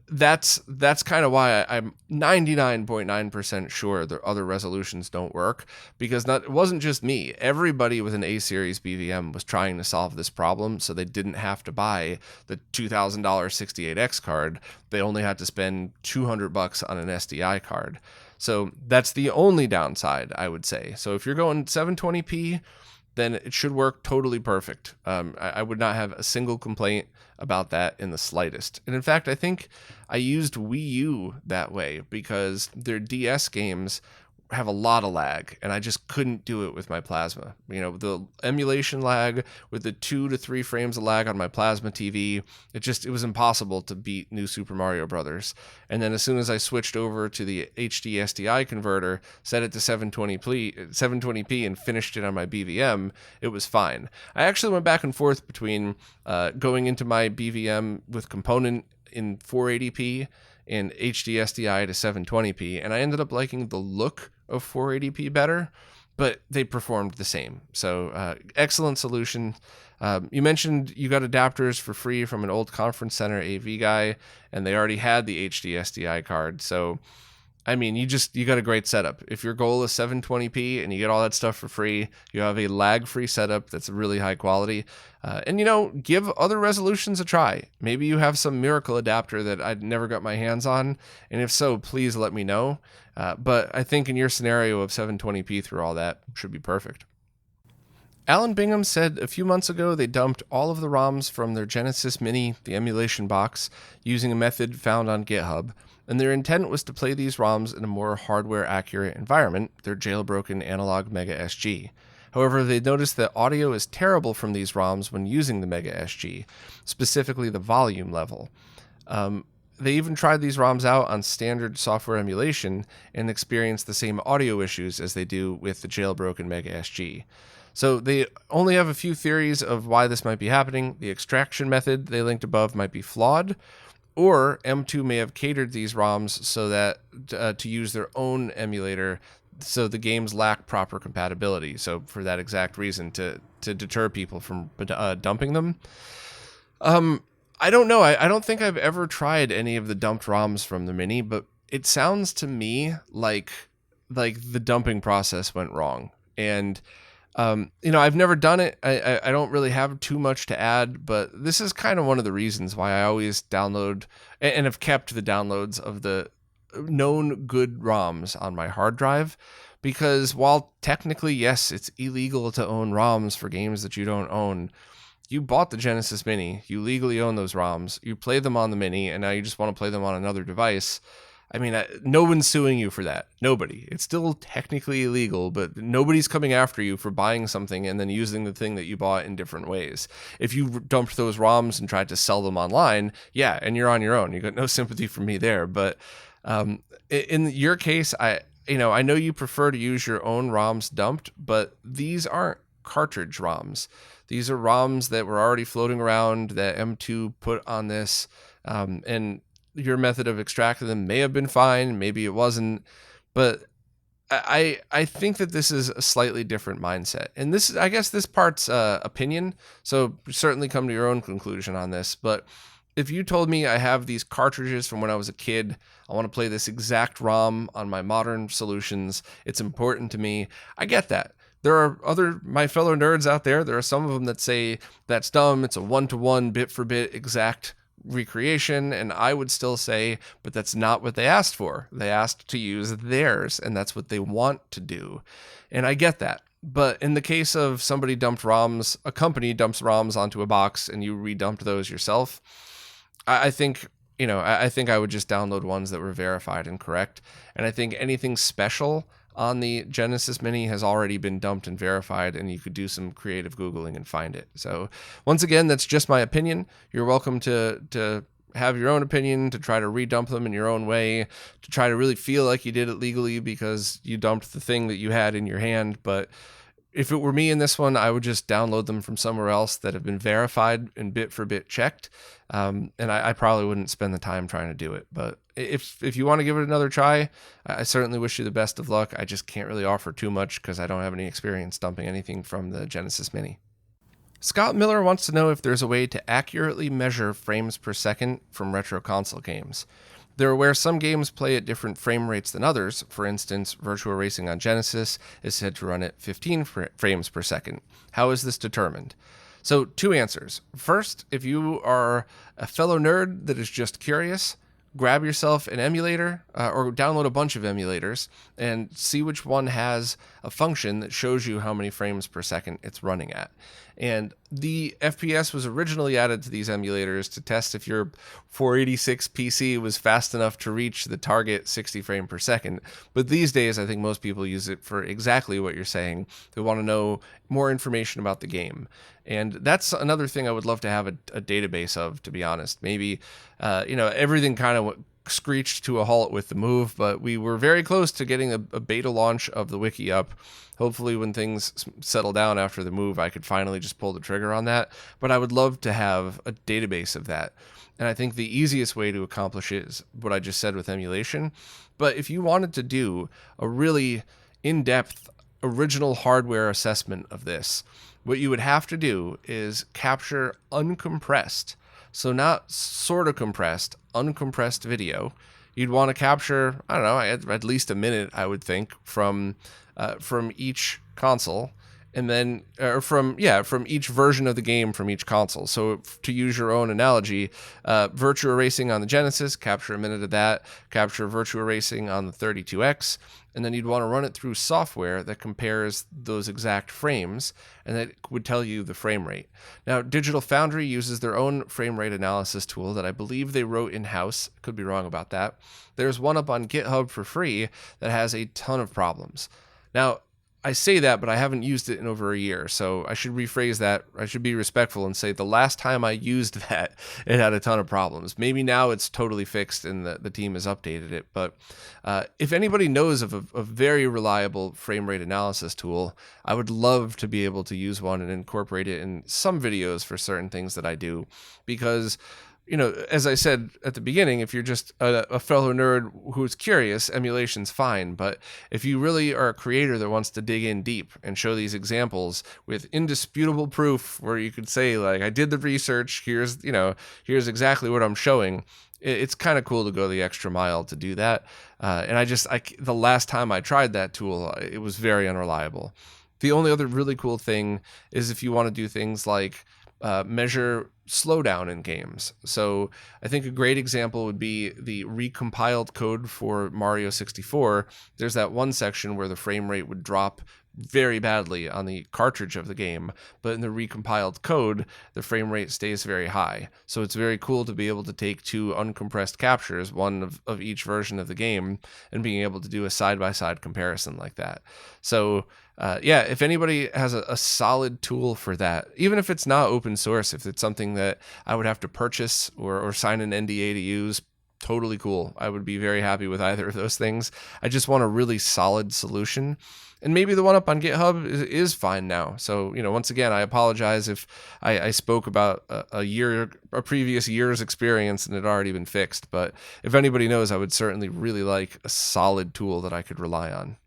that's kind of why I'm 99.9% sure the other resolutions don't work, because it wasn't just me. Everybody with an A-series BVM was trying to solve this problem, so they didn't have to buy the $2,000 68X card. They only had to spend $200 on an SDI card. So that's the only downside, I would say. So if you're going 720p, then it should work totally perfect. I would not have a single complaint about that in the slightest. And in fact, I think I used Wii U that way, because their DS games have a lot of lag, and I just couldn't do it with my plasma. The emulation lag with the 2 to 3 frames of lag on my plasma TV, it was impossible to beat New Super Mario Brothers. And then as soon as I switched over to the HD-SDi converter, set it to 720p and finished it on my BVM, it was fine. I actually went back and forth between going into my BVM with component in 480p and HD-SDi to 720p, and I ended up liking the look of 480p better. but they performed the same. So excellent solution. You mentioned you got adapters for free from an old conference center AV guy, and they already had the HD-SDi card. So, I mean, you got a great setup. If your goal is 720p and you get all that stuff for free, you have a lag-free setup that's really high quality. And, give other resolutions a try. Maybe you have some miracle adapter that I'd never got my hands on, and if so, please let me know. But I think in your scenario of 720p through all that should be perfect. Alan Bingham said a few months ago they dumped all of the ROMs from their Genesis Mini, the emulation box, using a method found on GitHub, and their intent was to play these ROMs in a more hardware-accurate environment, their jailbroken analog Mega SG. However, they noticed that audio is terrible from these ROMs when using the Mega SG, specifically the volume level. They even tried these ROMs out on standard software emulation and experienced the same audio issues as they do with the jailbroken Mega SG. So they only have a few theories of why this might be happening. The extraction method they linked above might be flawed, or M2 may have catered these ROMs so that to use their own emulator, so the games lack proper compatibility. So for that exact reason, to deter people from dumping them. I don't know. I don't think I've ever tried any of the dumped ROMs from the Mini, but it sounds to me like the dumping process went wrong. And I've never done it. I don't really have too much to add, but this is kind of one of the reasons why I always download and have kept the downloads of the known good ROMs on my hard drive, because while technically, yes, it's illegal to own ROMs for games that you don't own, you bought the Genesis Mini, you legally own those ROMs, you play them on the Mini, and now you just want to play them on another device. I mean, no one's suing you for that. Nobody. It's still technically illegal, but nobody's coming after you for buying something and then using the thing that you bought in different ways. If you dumped those ROMs and tried to sell them online, yeah, and you're on your own. You got no sympathy from me there. But in your case, I know you prefer to use your own ROMs dumped, but these aren't cartridge ROMs. These are ROMs that were already floating around that M2 put on this, and your method of extracting them may have been fine, maybe it wasn't, but I think that this is a slightly different mindset. And I guess this part's opinion, so certainly come to your own conclusion on this. But if you told me I have these cartridges from when I was a kid, I want to play this exact ROM on my modern solutions, it's important to me, I get that. There are my fellow nerds out there, there are some of them that say that's dumb, it's a one-to-one, bit-for-bit exact recreation, and I would still say, but that's not what they asked for. They asked to use theirs, and that's what they want to do. And I get that. But in the case of somebody dumped ROMs, a company dumps ROMs onto a box and you redumped those yourself, I think I would just download ones that were verified and correct. And I think anything special on the Genesis Mini has already been dumped and verified, and you could do some creative Googling and find it. So once again, that's just my opinion. You're welcome to have your own opinion, to try to redump them in your own way, to try to really feel like you did it legally because you dumped the thing that you had in your hand. But if it were me in this one, I would just download them from somewhere else that have been verified and bit for bit checked. And I probably wouldn't spend the time trying to do it. But if you want to give it another try, I certainly wish you the best of luck. I just can't really offer too much because I don't have any experience dumping anything from the Genesis Mini. Scott Miller wants to know if there's a way to accurately measure frames per second from retro console games. They're aware some games play at different frame rates than others. For instance, Virtua Racing on Genesis is said to run at 15 frames per second. How is this determined? So, two answers. First, if you are a fellow nerd that is just curious, grab yourself an emulator or download a bunch of emulators and see which one has a function that shows you how many frames per second it's running at. And the FPS was originally added to these emulators to test if your 486 PC was fast enough to reach the target 60 frame per second. But these days, I think most people use it for exactly what you're saying. They want to know more information about the game. And that's another thing I would love to have a database of, to be honest. Maybe, everything kind of screeched to a halt with the move, but we were very close to getting a beta launch of the wiki up. Hopefully when things settle down after the move, I could finally just pull the trigger on that. But I would love to have a database of that. And I think the easiest way to accomplish it is what I just said with emulation. But if you wanted to do a really in-depth original hardware assessment of this, what you would have to do is capture uncompressed, so not sort of compressed, uncompressed video. You'd want to capture, I don't know, at least a minute, I would think, from each console, and then from each version of the game from each console. So to use your own analogy, Virtua Racing on the Genesis, capture a minute of that, capture Virtua Racing on the 32X, and then you'd want to run it through software that compares those exact frames, and that would tell you the frame rate. Now, Digital Foundry uses their own frame rate analysis tool that I believe they wrote in-house. Could be wrong about that. There's one up on GitHub for free that has a ton of problems. Now, I say that, but I haven't used it in over a year, so I should rephrase that. I should be respectful and say the last time I used that, it had a ton of problems. Maybe now it's totally fixed and the team has updated it, but if anybody knows of a very reliable frame rate analysis tool, I would love to be able to use one and incorporate it in some videos for certain things that I do, because as I said at the beginning, if you're just a fellow nerd who's curious, emulation's fine. But if you really are a creator that wants to dig in deep and show these examples with indisputable proof where you could say, like, I did the research, here's exactly what I'm showing, it's kind of cool to go the extra mile to do that. And the last time I tried that tool, it was very unreliable. The only other really cool thing is if you want to do things like measure slowdown in games. So I think a great example would be the recompiled code for Mario 64. There's that one section where the frame rate would drop very badly on the cartridge of the game, but in the recompiled code, the frame rate stays very high. So it's very cool to be able to take two uncompressed captures, one of each version of the game, and being able to do a side-by-side comparison like that. So if anybody has a solid tool for that, even if it's not open source, if it's something that I would have to purchase or sign an NDA to use, totally cool. I would be very happy with either of those things. I just want a really solid solution. And maybe the one up on GitHub is fine now. So, once again, I apologize if I spoke about a previous year's experience and it had already been fixed. But if anybody knows, I would certainly really like a solid tool that I could rely on.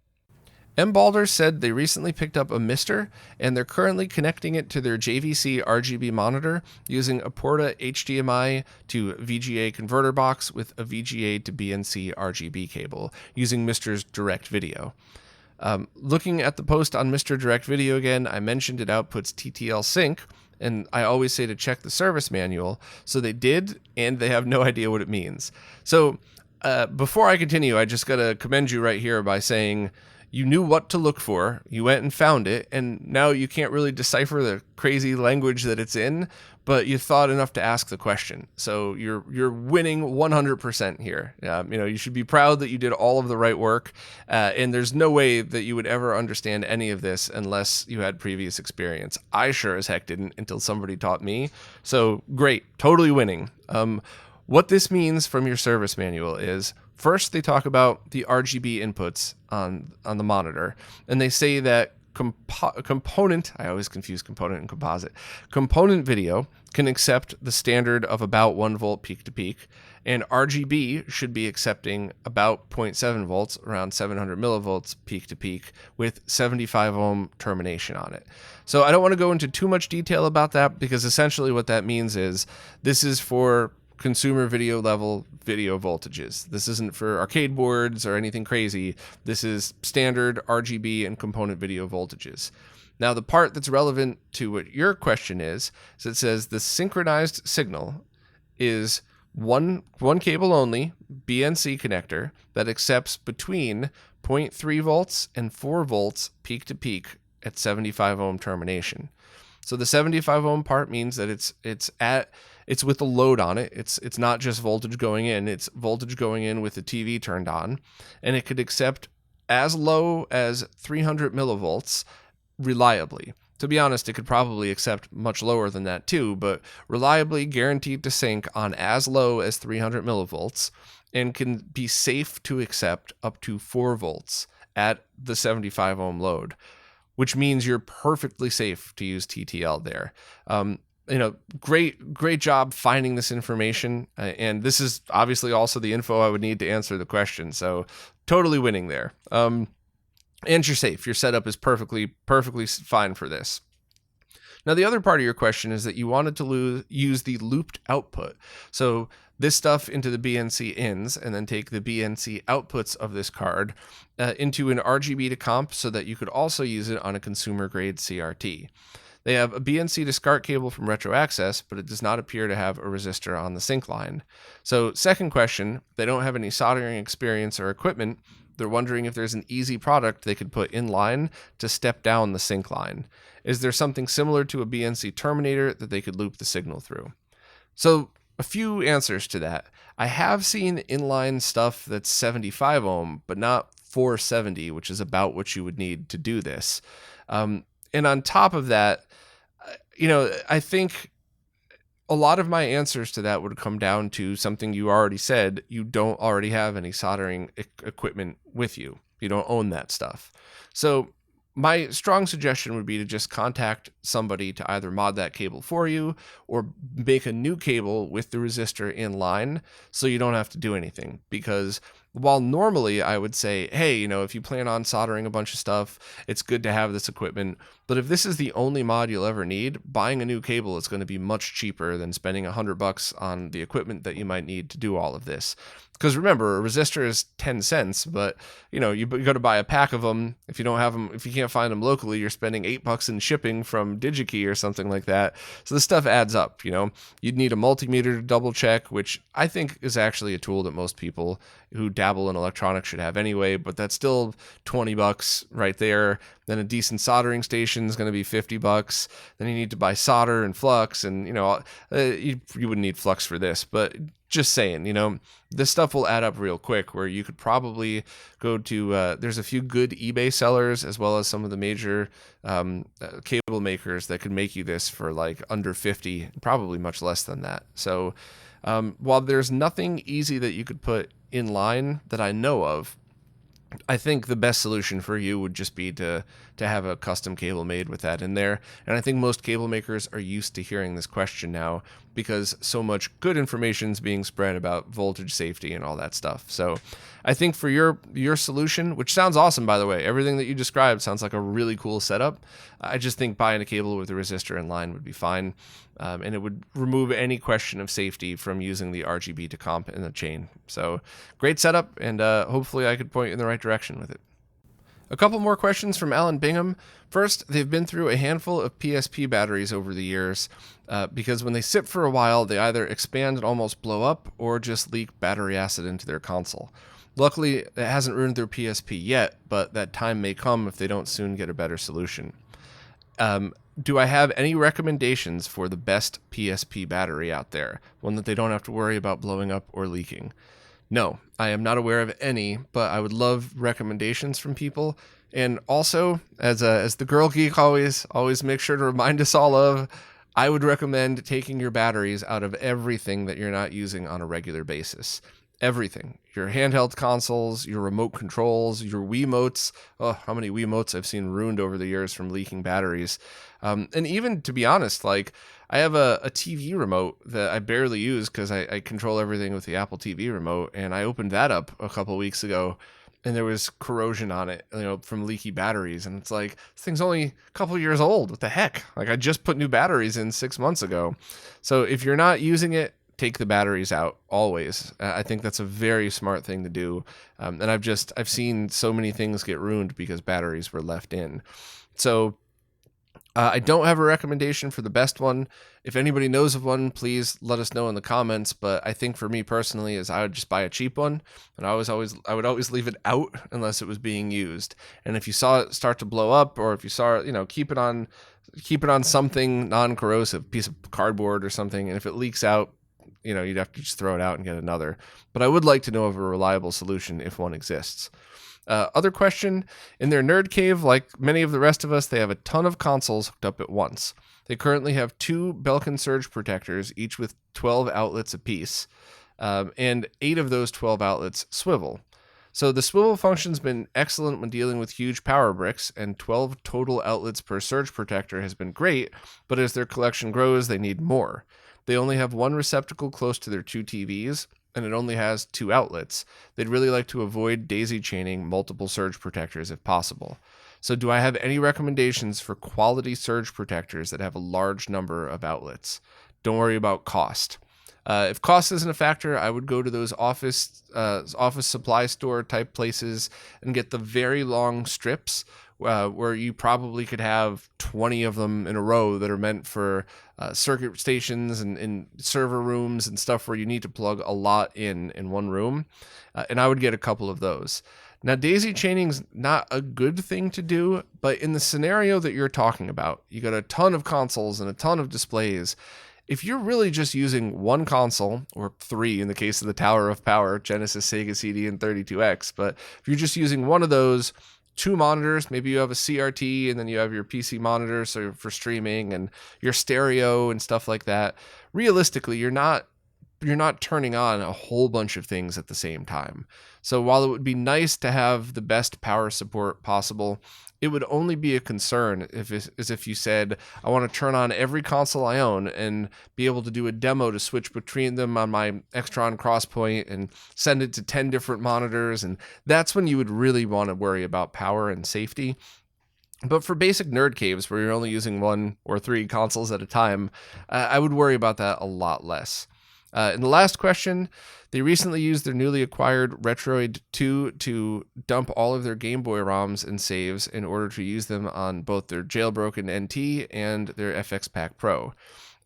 Balder said they recently picked up a Mister, and they're currently connecting it to their JVC RGB monitor using a Porta HDMI to VGA converter box with a VGA to BNC RGB cable using Mister's Direct Video. Looking at the post on Mr. Direct Video again, I mentioned it outputs TTL sync, and I always say to check the service manual. So they did, and they have no idea what it means. So before I continue, I just got to commend you right here by saying you knew what to look for, you went and found it, and now you can't really decipher the crazy language that it's in, but you thought enough to ask the question. So you're winning 100% here. You should be proud that you did all of the right work, and there's no way that you would ever understand any of this unless you had previous experience. I sure as heck didn't until somebody taught me. So great, totally winning. What this means from your service manual is, first, they talk about the RGB inputs on the monitor, and they say that component, I always confuse component and composite, component video can accept the standard of about 1 volt peak to peak, and RGB should be accepting about 0.7 volts, around 700 millivolts peak to peak, with 75 ohm termination on it. So I don't want to go into too much detail about that, because essentially what that means is this is for consumer video level video voltages. This isn't for arcade boards or anything crazy. This is standard RGB and component video voltages. Now, the part that's relevant to what your question is it says the synchronized signal is one cable only, BNC connector, that accepts between 0.3 volts and 4 volts peak to peak at 75 ohm termination. So the 75 ohm part means that it's with a load on it. It's not just voltage going in, it's voltage going in with the TV turned on, and it could accept as low as 300 millivolts reliably. To be honest, it could probably accept much lower than that too, but reliably guaranteed to sync on as low as 300 millivolts, and can be safe to accept up to 4 volts at the 75 ohm load, which means you're perfectly safe to use TTL there. Great job finding this information. And this is obviously also the info I would need to answer the question. So totally winning there. and you're safe. Your setup is perfectly fine for this. Now, the other part of your question is that you wanted to use the looped output. So this stuff into the BNC ins, and then take the BNC outputs of this card into an RGB to comp, so that you could also use it on a consumer grade CRT. They have a BNC to SCART cable from RetroAccess, but it does not appear to have a resistor on the sync line. So second question, they don't have any soldering experience or equipment. They're wondering if there's an easy product they could put in line to step down the sync line. Is there something similar to a BNC terminator that they could loop the signal through? So a few answers to that. I have seen inline stuff that's 75 ohm, but not 470, which is about what you would need to do this. And on top of that, I think a lot of my answers to that would come down to something you already said. You don't already have any soldering equipment with you. You don't own that stuff. So my strong suggestion would be to just contact somebody to either mod that cable for you or make a new cable with the resistor in line, so you don't have to do anything. Because while normally I would say, hey, if you plan on soldering a bunch of stuff, it's good to have this equipment. But if this is the only mod you'll ever need, buying a new cable is going to be much cheaper than spending $100 on the equipment that you might need to do all of this. Because remember, a resistor is 10 cents, but you got to buy a pack of them. If you don't have them, if you can't find them locally, you're spending $8 in shipping from DigiKey or something like that. So this stuff adds up. You'd need a multimeter to double check, which I think is actually a tool that most people who dabble in electronics should have anyway, but that's still $20 right there. Then a decent soldering station is going to be $50. Then you need to buy solder and flux, and you wouldn't need flux for this, but just saying, this stuff will add up real quick, where you could probably go to, there's a few good eBay sellers, as well as some of the major cable makers that could make you this for like under 50, probably much less than that. So while there's nothing easy that you could put in line that I know of, I think the best solution for you would just be to have a custom cable made with that in there. And I think most cable makers are used to hearing this question now, because so much good information is being spread about voltage safety and all that stuff. So I think for your solution, which sounds awesome, by the way, everything that you described sounds like a really cool setup. I just think buying a cable with a resistor in line would be fine. And it would remove any question of safety from using the RGB to comp in the chain. So great setup, and hopefully I could point you in the right direction with it. A couple more questions from Alan Bingham. First, they've been through a handful of PSP batteries over the years, because when they sit for a while, they either expand and almost blow up, or just leak battery acid into their console. Luckily, it hasn't ruined their PSP yet, but that time may come if they don't soon get a better solution. Do I have any recommendations for the best PSP battery out there? One that they don't have to worry about blowing up or leaking? No, I am not aware of any, but I would love recommendations from people. And also, as the Girl Geek always makes sure to remind us all of, I would recommend taking your batteries out of everything that you're not using on a regular basis. Everything. Your handheld consoles, your remote controls, your Wiimotes. Oh, how many Wiimotes I've seen ruined over the years from leaking batteries. And even, to be honest, like, I have a TV remote that I barely use because I control everything with the Apple TV remote, and I opened that up a couple weeks ago, and there was corrosion on it, from leaky batteries. And it's like, this thing's only a couple years old. What the heck? Like, I just put new batteries in 6 months ago. So if you're not using it, take the batteries out always. I think that's a very smart thing to do. And I've seen so many things get ruined because batteries were left in. So I don't have a recommendation for the best one. If anybody knows of one, please let us know in the comments. But I think for me personally, is I would just buy a cheap one, and I would always leave it out unless it was being used. And if you saw it start to blow up, or if you saw it, keep it on something non-corrosive, piece of cardboard or something. And if it leaks out, you'd have to just throw it out and get another. But I would like to know of a reliable solution if one exists. Other question, in their nerd cave, like many of the rest of us, they have a ton of consoles hooked up at once. They currently have 2 Belkin surge protectors, each with 12 outlets apiece, and 8 of those 12 outlets swivel. So the swivel function's been excellent when dealing with huge power bricks, and 12 total outlets per surge protector has been great, but as their collection grows, they need more. They only have one receptacle close to their 2 TVs, and it only has 2 outlets, they'd really like to avoid daisy chaining multiple surge protectors if possible. So do I have any recommendations for quality surge protectors that have a large number of outlets? Don't worry about cost. If cost isn't a factor, I would go to those office supply store type places and get the very long strips where you probably could have 20 of them in a row that are meant for circuit stations and server rooms and stuff where you need to plug a lot in one room. And I would get a couple of those. Now, daisy chaining's not a good thing to do, but in the scenario that you're talking about, you got a ton of consoles and a ton of displays. If you're really just using one console, or 3 in the case of the Tower of Power, Genesis, Sega CD, and 32X, but if you're just using one of those, 2 monitors, maybe you have a CRT and then you have your PC monitor so for streaming and your stereo and stuff like that, realistically, you're not turning on a whole bunch of things at the same time. So while it would be nice to have the best power support possible, it would only be a concern if you said, I want to turn on every console I own and be able to do a demo to switch between them on my Extron Crosspoint and send it to 10 different monitors. And that's when you would really want to worry about power and safety. But for basic nerd caves where you're only using 1 or 3 consoles at a time, I would worry about that a lot less. In the last question, they recently used their newly acquired Retroid 2 to dump all of their Game Boy ROMs and saves in order to use them on both their jailbroken NT and their FX Pack Pro.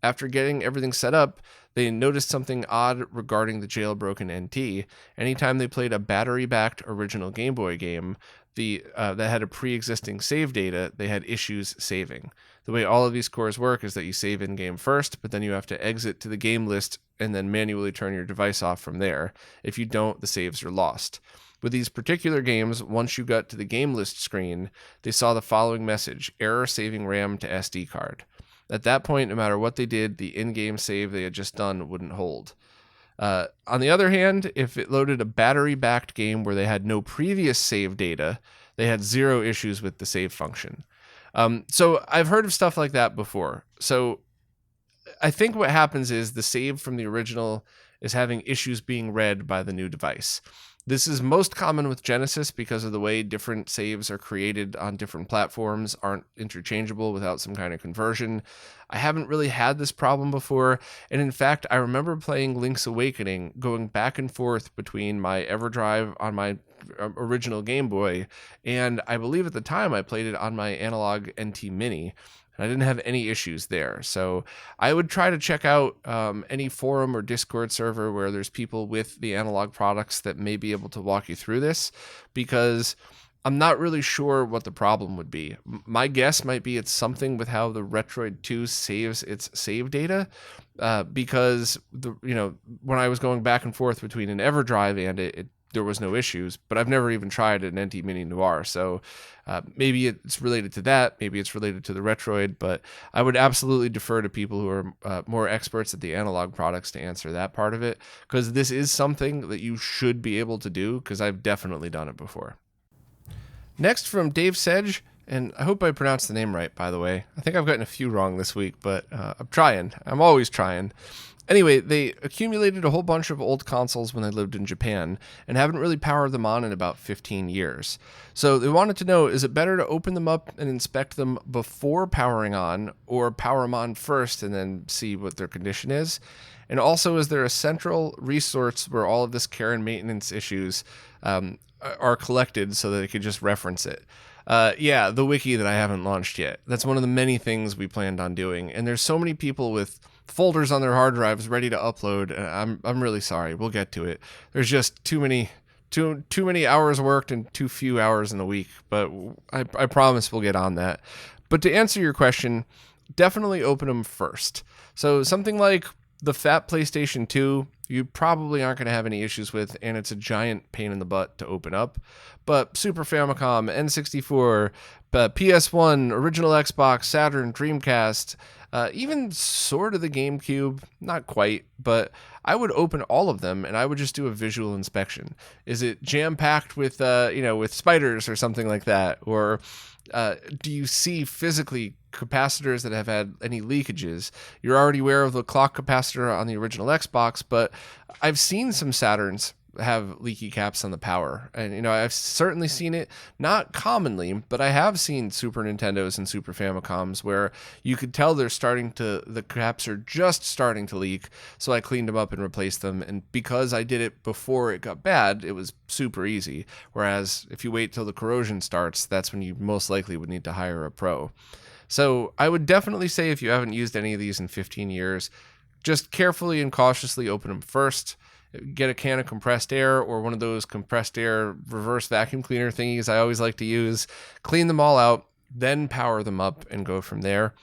After getting everything set up, they noticed something odd regarding the jailbroken NT. Anytime they played a battery-backed original Game Boy game that had a pre-existing save data, they had issues saving. The way all of these cores work is that you save in-game first, but then you have to exit to the game list and then manually turn your device off from there. If you don't, the saves are lost. With these particular games, once you got to the game list screen, they saw the following message: error saving RAM to SD card. At that point, no matter what they did, the in-game save they had just done wouldn't hold. On the other hand, if it loaded a battery-backed game where they had no previous save data, they had 0 issues with the save function. So I've heard of stuff like that before. So I think what happens is the save from the original is having issues being read by the new device. This is most common with Genesis because of the way different saves are created on different platforms aren't interchangeable without some kind of conversion. I haven't really had this problem before, and in fact, I remember playing Link's Awakening, going back and forth between my EverDrive on my original Game Boy, and I believe at the time I played it on my analog NT Mini. I didn't have any issues there. So I would try to check out any forum or Discord server where there's people with the analog products that may be able to walk you through this, because I'm not really sure what the problem would be. My guess might be it's something with how the Retroid 2 saves its save data, because when I was going back and forth between an EverDrive and it there was no issues, but I've never even tried an NT Mini Noir. So maybe it's related to that. Maybe it's related to the Retroid, but I would absolutely defer to people who are more experts at the analog products to answer that part of it, because this is something that you should be able to do, because I've definitely done it before. Next from Dave Sedge, and I hope I pronounced the name right, by the way. I think I've gotten a few wrong this week, but I'm trying. I'm always trying. Anyway, they accumulated a whole bunch of old consoles when they lived in Japan and haven't really powered them on in about 15 years. So they wanted to know, is it better to open them up and inspect them before powering on, or power them on first and then see what their condition is? And also, is there a central resource where all of this care and maintenance issues are collected so that they could just reference it? Yeah, the wiki that I haven't launched yet. That's one of the many things we planned on doing. And there's so many people with folders on their hard drives ready to upload. I'm really sorry. We'll get to it. There's just too many hours worked and too few hours in a week. But I promise we'll get on that. But to answer your question, definitely open them first. So something like the fat PlayStation 2, you probably aren't going to have any issues with, and it's a giant pain in the butt to open up. But Super Famicom, N64, PS1, original Xbox, Saturn, Dreamcast, even sort of the GameCube, not quite, but I would open all of them and I would just do a visual inspection. Is it jam-packed with spiders or something like that? Or do you see physically capacitors that have had any leakages. You're already aware of the clock capacitor on the original Xbox, but I've seen some Saturns have leaky caps on the power, and I've certainly seen it, not commonly, but I have seen Super Nintendos and Super Famicoms where you could tell the caps are just starting to leak. So I cleaned them up and replaced them, and because I did it before it got bad, it was super easy. Whereas if you wait till the corrosion starts, that's when you most likely would need to hire a pro. So I would definitely say, if you haven't used any of these in 15 years, just carefully and cautiously open them first. Get a can of compressed air or one of those compressed air reverse vacuum cleaner thingies I always like to use. Clean them all out, then power them up and go from there.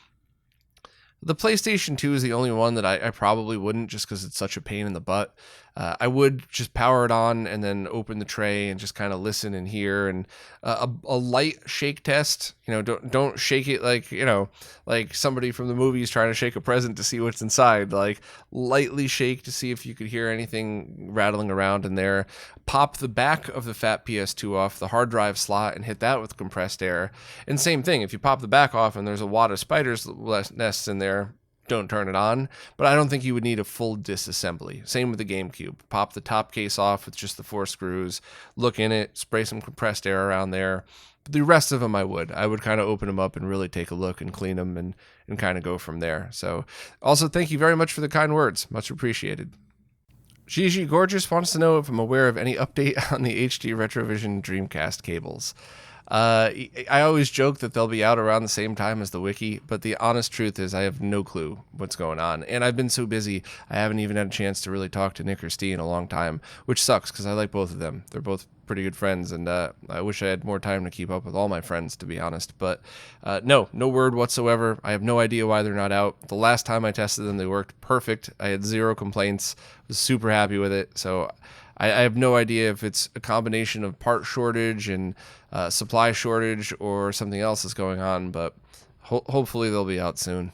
The PlayStation 2 is the only one that I probably wouldn't, just because it's such a pain in the butt. I would just power it on and then open the tray and just kind of listen and hear. And a light shake test, don't shake it like somebody from the movies trying to shake a present to see what's inside. Like, lightly shake to see if you could hear anything rattling around in there. Pop the back of the fat PS2 off the hard drive slot and hit that with compressed air. And same thing, if you pop the back off and there's a wad of spiders' nests in there, don't turn it on. But I don't think you would need a full disassembly. Same with the GameCube. Pop the top case off with just the 4 screws, look in it, spray some compressed air around there. But the rest of them I would kind of open them up and really take a look and clean them and kind of go from there. So also, thank you very much for the kind words. Much appreciated. Gigi Gorgeous wants to know if I'm aware of any update on the HDRetrovision Dreamcast cables. I always joke that they'll be out around the same time as the wiki, but the honest truth is I have no clue what's going on. And I've been so busy, I haven't even had a chance to really talk to Nick or Steve in a long time, which sucks because I like both of them. They're both pretty good friends, and I wish I had more time to keep up with all my friends, to be honest. But no word whatsoever. I have no idea why they're not out. The last time I tested them, they worked perfect. I had 0 complaints. Was super happy with it. So I have no idea if it's a combination of part shortage and supply shortage or something else is going on, but hopefully they'll be out soon.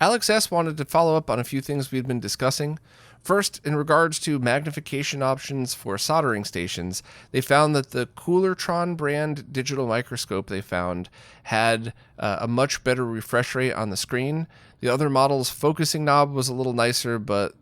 Alex S. wanted to follow up on a few things we've been discussing. First, in regards to magnification options for soldering stations, they found that the Coolertron brand digital microscope they found had a much better refresh rate on the screen. The other model's focusing knob was a little nicer, but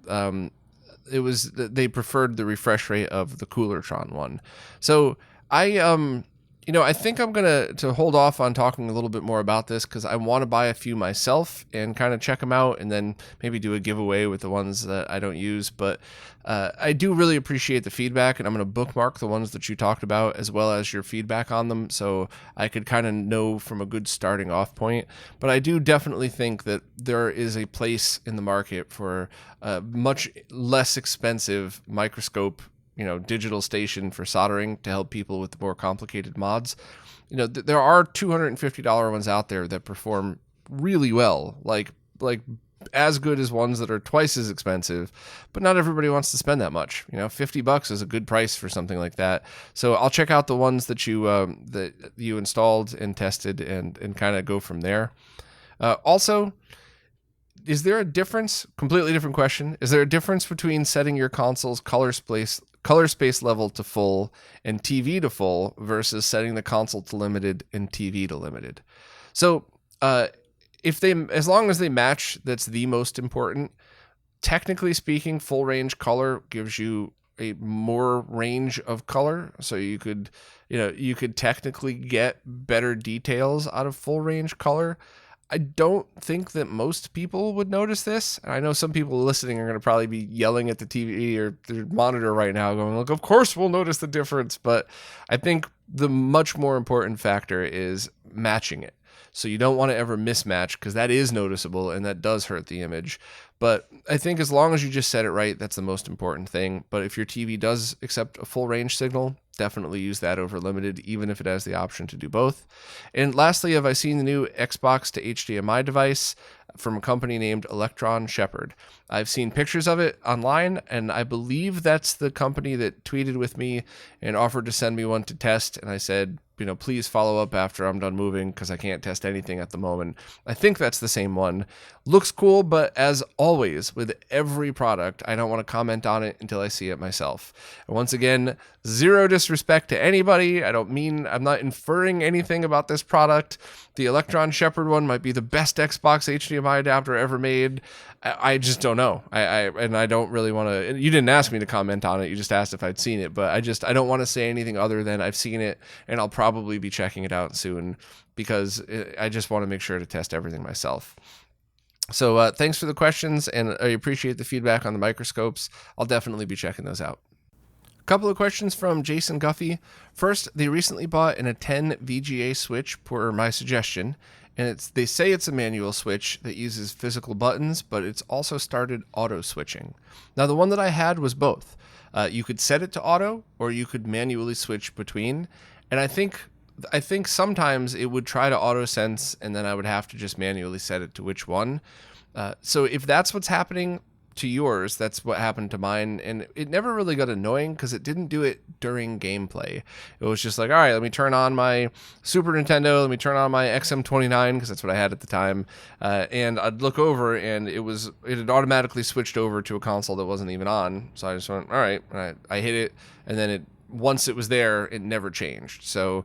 they preferred the refresh rate of the Coolertron one. So I think I'm going to hold off on talking a little bit more about this because I want to buy a few myself and kind of check them out and then maybe do a giveaway with the ones that I don't use. But I do really appreciate the feedback, and I'm going to bookmark the ones that you talked about as well as your feedback on them so I could kind of know from a good starting off point. But I do definitely think that there is a place in the market for a much less expensive microscope, digital station for soldering to help people with more complicated mods. There are $250 ones out there that perform really well, like as good as ones that are twice as expensive, but not everybody wants to spend that much. $50 is a good price for something like that. So I'll check out the ones that you installed and tested and kind of go from there. Also, is there a difference? Completely different question. Is there a difference between setting your console's color space level to full and TV to full versus setting the console to limited and TV to limited? So as long as they match, that's the most important. Technically speaking, full range color gives you a more range of color, so you could technically get better details out of full range color. I don't think that most people would notice this. And I know some people listening are going to probably be yelling at the TV or their monitor right now going, look, of course we'll notice the difference. But I think the much more important factor is matching it. So you don't want to ever mismatch because that is noticeable and that does hurt the image. But I think as long as you just set it right, that's the most important thing. But if your TV does accept a full range signal, definitely use that over limited, even if it has the option to do both. And lastly, have I seen the new Xbox to HDMI device from a company named Electron Shepherd? I've seen pictures of it online, and I believe that's the company that tweeted with me and offered to send me one to test. And I said, please follow up after I'm done moving because I can't test anything at the moment. I think that's the same one. Looks cool, but as always with every product, I don't want to comment on it until I see it myself. And once again, zero disrespect disrespect to anybody. I'm not inferring anything about this product. The Electron Shepherd one might be the best Xbox HDMI adapter ever made. I just don't know. I don't really want to. You didn't ask me to comment on it. You just asked if I'd seen it, but I don't want to say anything other than I've seen it, and I'll probably be checking it out soon because I just want to make sure to test everything myself. So thanks for the questions, and I appreciate the feedback on the microscopes. I'll definitely be checking those out. A couple of questions from Jason Guffey. First, they recently bought an Aten VGA switch per my suggestion, and they say it's a manual switch that uses physical buttons, but it's also started auto switching. Now, the one that I had was both. You could set it to auto, or you could manually switch between, and I think sometimes it would try to auto sense, and then I would have to just manually set it to which one. So if that's what's happening to yours, that's what happened to mine, and it never really got annoying because it didn't do it during gameplay. It was just like, all right, let me turn on my Super Nintendo, let me turn on my XM29 because that's what I had at the time, and I'd look over and it had automatically switched over to a console that wasn't even on. So I just went, all right, I hit it, and then once it was there, it never changed. So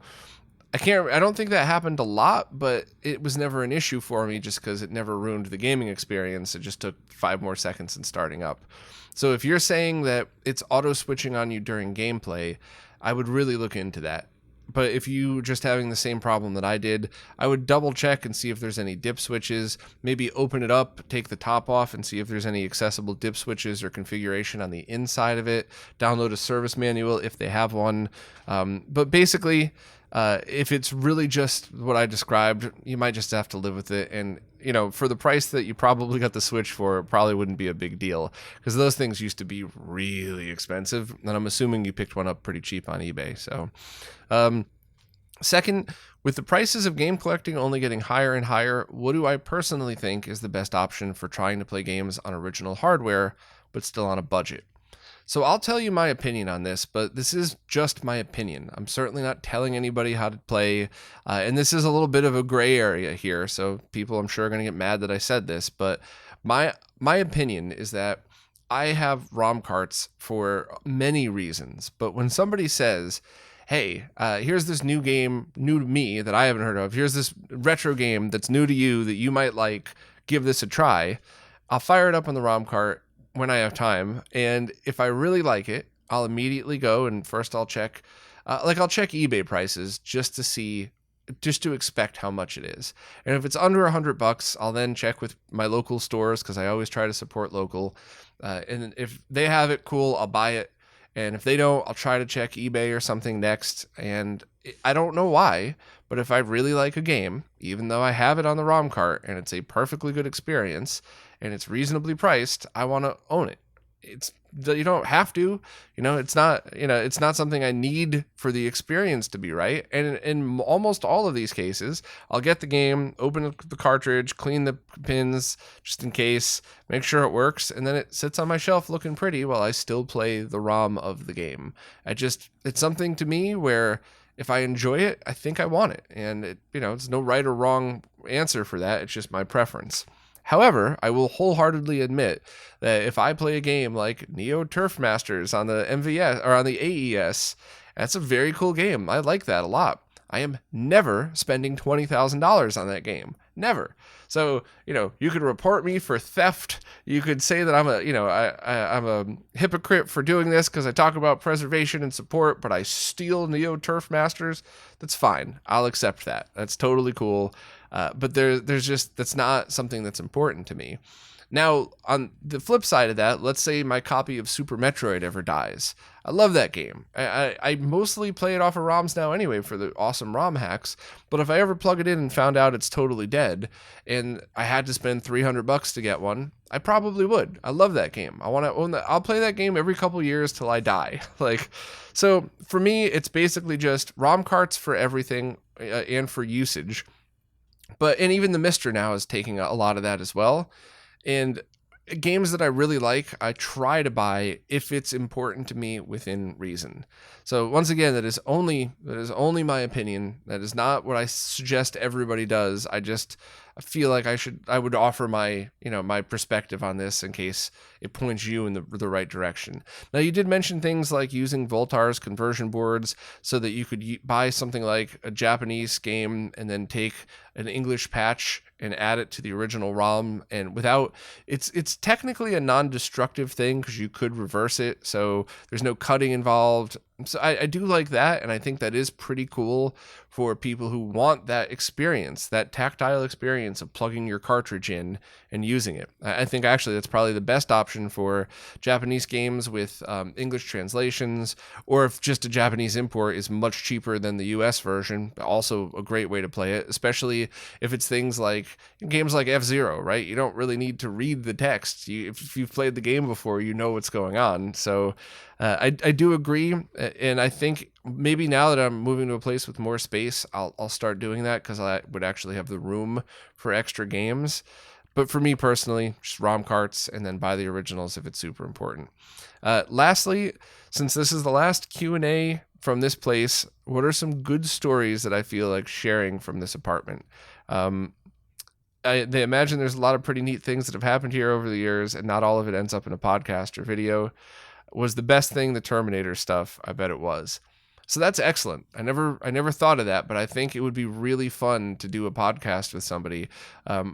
I don't think that happened a lot, but it was never an issue for me just because it never ruined the gaming experience. It just took 5 more seconds in starting up. So if you're saying that it's auto switching on you during gameplay, I would really look into that. But if you just having the same problem that I did, I would double check and see if there's any dip switches, maybe open it up, take the top off and see if there's any accessible dip switches or configuration on the inside of it, download a service manual if they have one. But basically, if it's really just what I described, you might just have to live with it. And, for the price that you probably got the Switch for, it probably wouldn't be a big deal because those things used to be really expensive. And I'm assuming you picked one up pretty cheap on eBay. So, second, with the prices of game collecting only getting higher and higher, what do I personally think is the best option for trying to play games on original hardware, but still on a budget? So I'll tell you my opinion on this, but this is just my opinion. I'm certainly not telling anybody how to play, and this is a little bit of a gray area here, so people I'm sure are going to get mad that I said this, but my opinion is that I have ROM carts for many reasons, but when somebody says, hey, here's this new game, new to me, that I haven't heard of, here's this retro game that's new to you that you might like, give this a try, I'll fire it up on the ROM cart when I have time, and if I really like it, I'll immediately go and first I'll check eBay prices just to expect how much it is. And if it's under $100, I'll then check with my local stores because I always try to support local. And if they have it, cool, I'll buy it. And if they don't, I'll try to check eBay or something next. And I don't know why, but if I really like a game, even though I have it on the ROM cart and it's a perfectly good experience and it's reasonably priced, I want to own it. You don't have to, it's not something I need for the experience to be right. And in almost all of these cases, I'll get the game, open the cartridge, clean the pins just in case, make sure it works, and then it sits on my shelf looking pretty while I still play the ROM of the game. It's something to me where if I enjoy it, I think I want it. And it's no right or wrong answer for that. It's just my preference. However, I will wholeheartedly admit that if I play a game like Neo Turf Masters on the MVS or on the AES, that's a very cool game. I like that a lot. I am never spending $20,000 on that game. Never. So, you could report me for theft. You could say that I'm a hypocrite for doing this because I talk about preservation and support, but I steal Neo Turf Masters. That's fine. I'll accept that. That's totally cool. But that's not something that's important to me. Now, on the flip side of that, let's say my copy of Super Metroid ever dies. I love that game. I mostly play it off of ROMs now anyway for the awesome ROM hacks, but if I ever plug it in and found out it's totally dead and I had to spend $300 to get one, I probably would. I love that game. I want to own that. I'll play that game every couple years till I die. So for me, it's basically just ROM carts for everything and for usage. And even the Mister now is taking a lot of that as well. And games that I really like, I try to buy if it's important to me within reason. So once again, that is only my opinion. That is not what I suggest everybody does. I feel like I would offer my, my perspective on this in case it points you in the right direction. Now, you did mention things like using Voltar's conversion boards so that you could buy something like a Japanese game and then take an English patch and add it to the original ROM, and it's technically a non-destructive thing because you could reverse it, so there's no cutting involved. So I do like that, and I think that is pretty cool for people who want that experience, that tactile experience of plugging your cartridge in and using it. I think actually that's probably the best option for Japanese games with English translations, or if just a Japanese import is much cheaper than the US version, also a great way to play it, especially if it's things like games like F-Zero, right? You don't really need to read the text. If you've played the game before, you know what's going on. So I do agree, and I think maybe now that I'm moving to a place with more space, I'll start doing that because I would actually have the room for extra games. But for me personally, just ROM carts and then buy the originals if it's super important. Lastly, since this is the last Q&A from this place, what are some good stories that I feel like sharing from this apartment? They imagine there's a lot of pretty neat things that have happened here over the years, and not all of it ends up in a podcast or video. Was the best thing the Terminator stuff? I bet it was. So that's excellent. I never thought of that, but I think it would be really fun to do a podcast with somebody,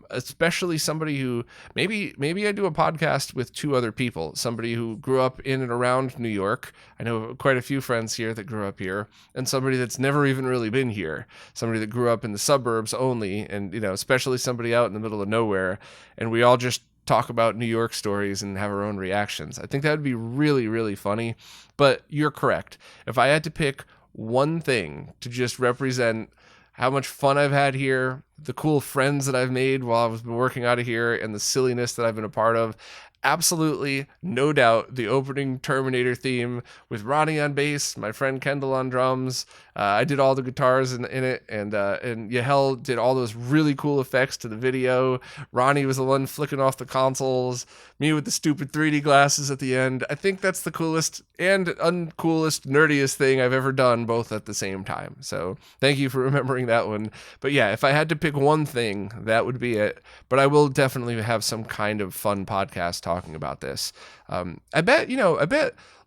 especially somebody who maybe I do a podcast with two other people, somebody who grew up in and around New York. I know quite a few friends here that grew up here, and somebody that's never even really been here, somebody that grew up in the suburbs only, and especially somebody out in the middle of nowhere, and we all just talk about New York stories and have our own reactions. I think that would be really, really funny. But you're correct. If I had to pick one thing to just represent how much fun I've had here, the cool friends that I've made while I've been working out of here, and the silliness that I've been a part of, absolutely, no doubt, the opening Terminator theme with Ronnie on bass, my friend Kendall on drums. I did all the guitars in it, and Yahel did all those really cool effects to the video. Ronnie was the one flicking off the consoles, me with the stupid 3D glasses at the end. I think that's the coolest and uncoolest, nerdiest thing I've ever done, both at the same time. So thank you for remembering that one. But yeah, if I had to pick one thing, that would be it. But I will definitely have some kind of fun podcast talking about this. I bet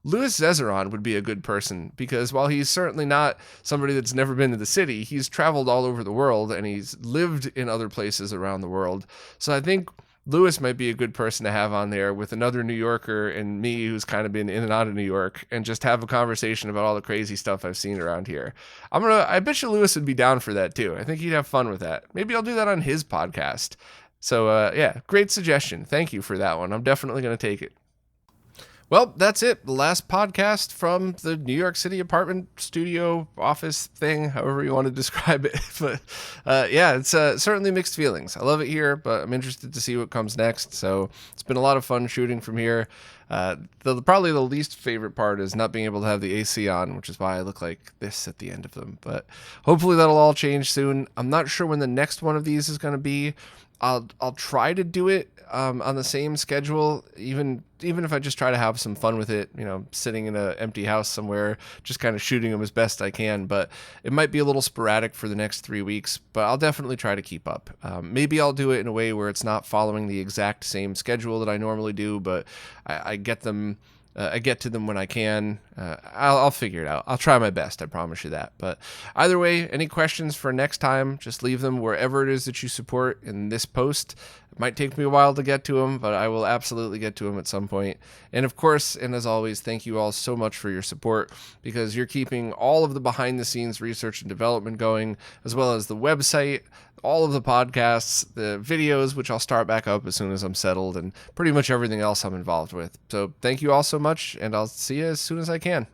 Louis Zezeron would be a good person, because while he's certainly not somebody that's never been to the city, he's traveled all over the world and he's lived in other places around the world. So I think Louis might be a good person to have on there with another New Yorker and me who's kind of been in and out of New York, and just have a conversation about all the crazy stuff I've seen around here. I bet you Louis would be down for that too. I think he'd have fun with that. Maybe I'll do that on his podcast. So yeah, great suggestion. Thank you for that one. I'm definitely going to take it. Well, that's it. The last podcast from the New York City apartment studio office thing, however you want to describe it. But yeah, it's certainly mixed feelings. I love it here, but I'm interested to see what comes next. So it's been a lot of fun shooting from here. Probably the least favorite part is not being able to have the AC on, which is why I look like this at the end of them. But hopefully that'll all change soon. I'm not sure when the next one of these is going to be. I'll try to do it on the same schedule, even if I just try to have some fun with it, sitting in an empty house somewhere, just kind of shooting them as best I can. But it might be a little sporadic for the next 3 weeks, but I'll definitely try to keep up. Maybe I'll do it in a way where it's not following the exact same schedule that I normally do, but I get them. I get to them when I can. I'll figure it out. I'll try my best. I promise you that. But either way, any questions for next time, just leave them wherever it is that you support in this post. It might take me a while to get to them, but I will absolutely get to them at some point. And of course, and as always, thank you all so much for your support, because you're keeping all of the behind the scenes research and development going, as well as the website, all of the podcasts, the videos, which I'll start back up as soon as I'm settled, and pretty much everything else I'm involved with. So thank you all so much, and I'll see you as soon as I can.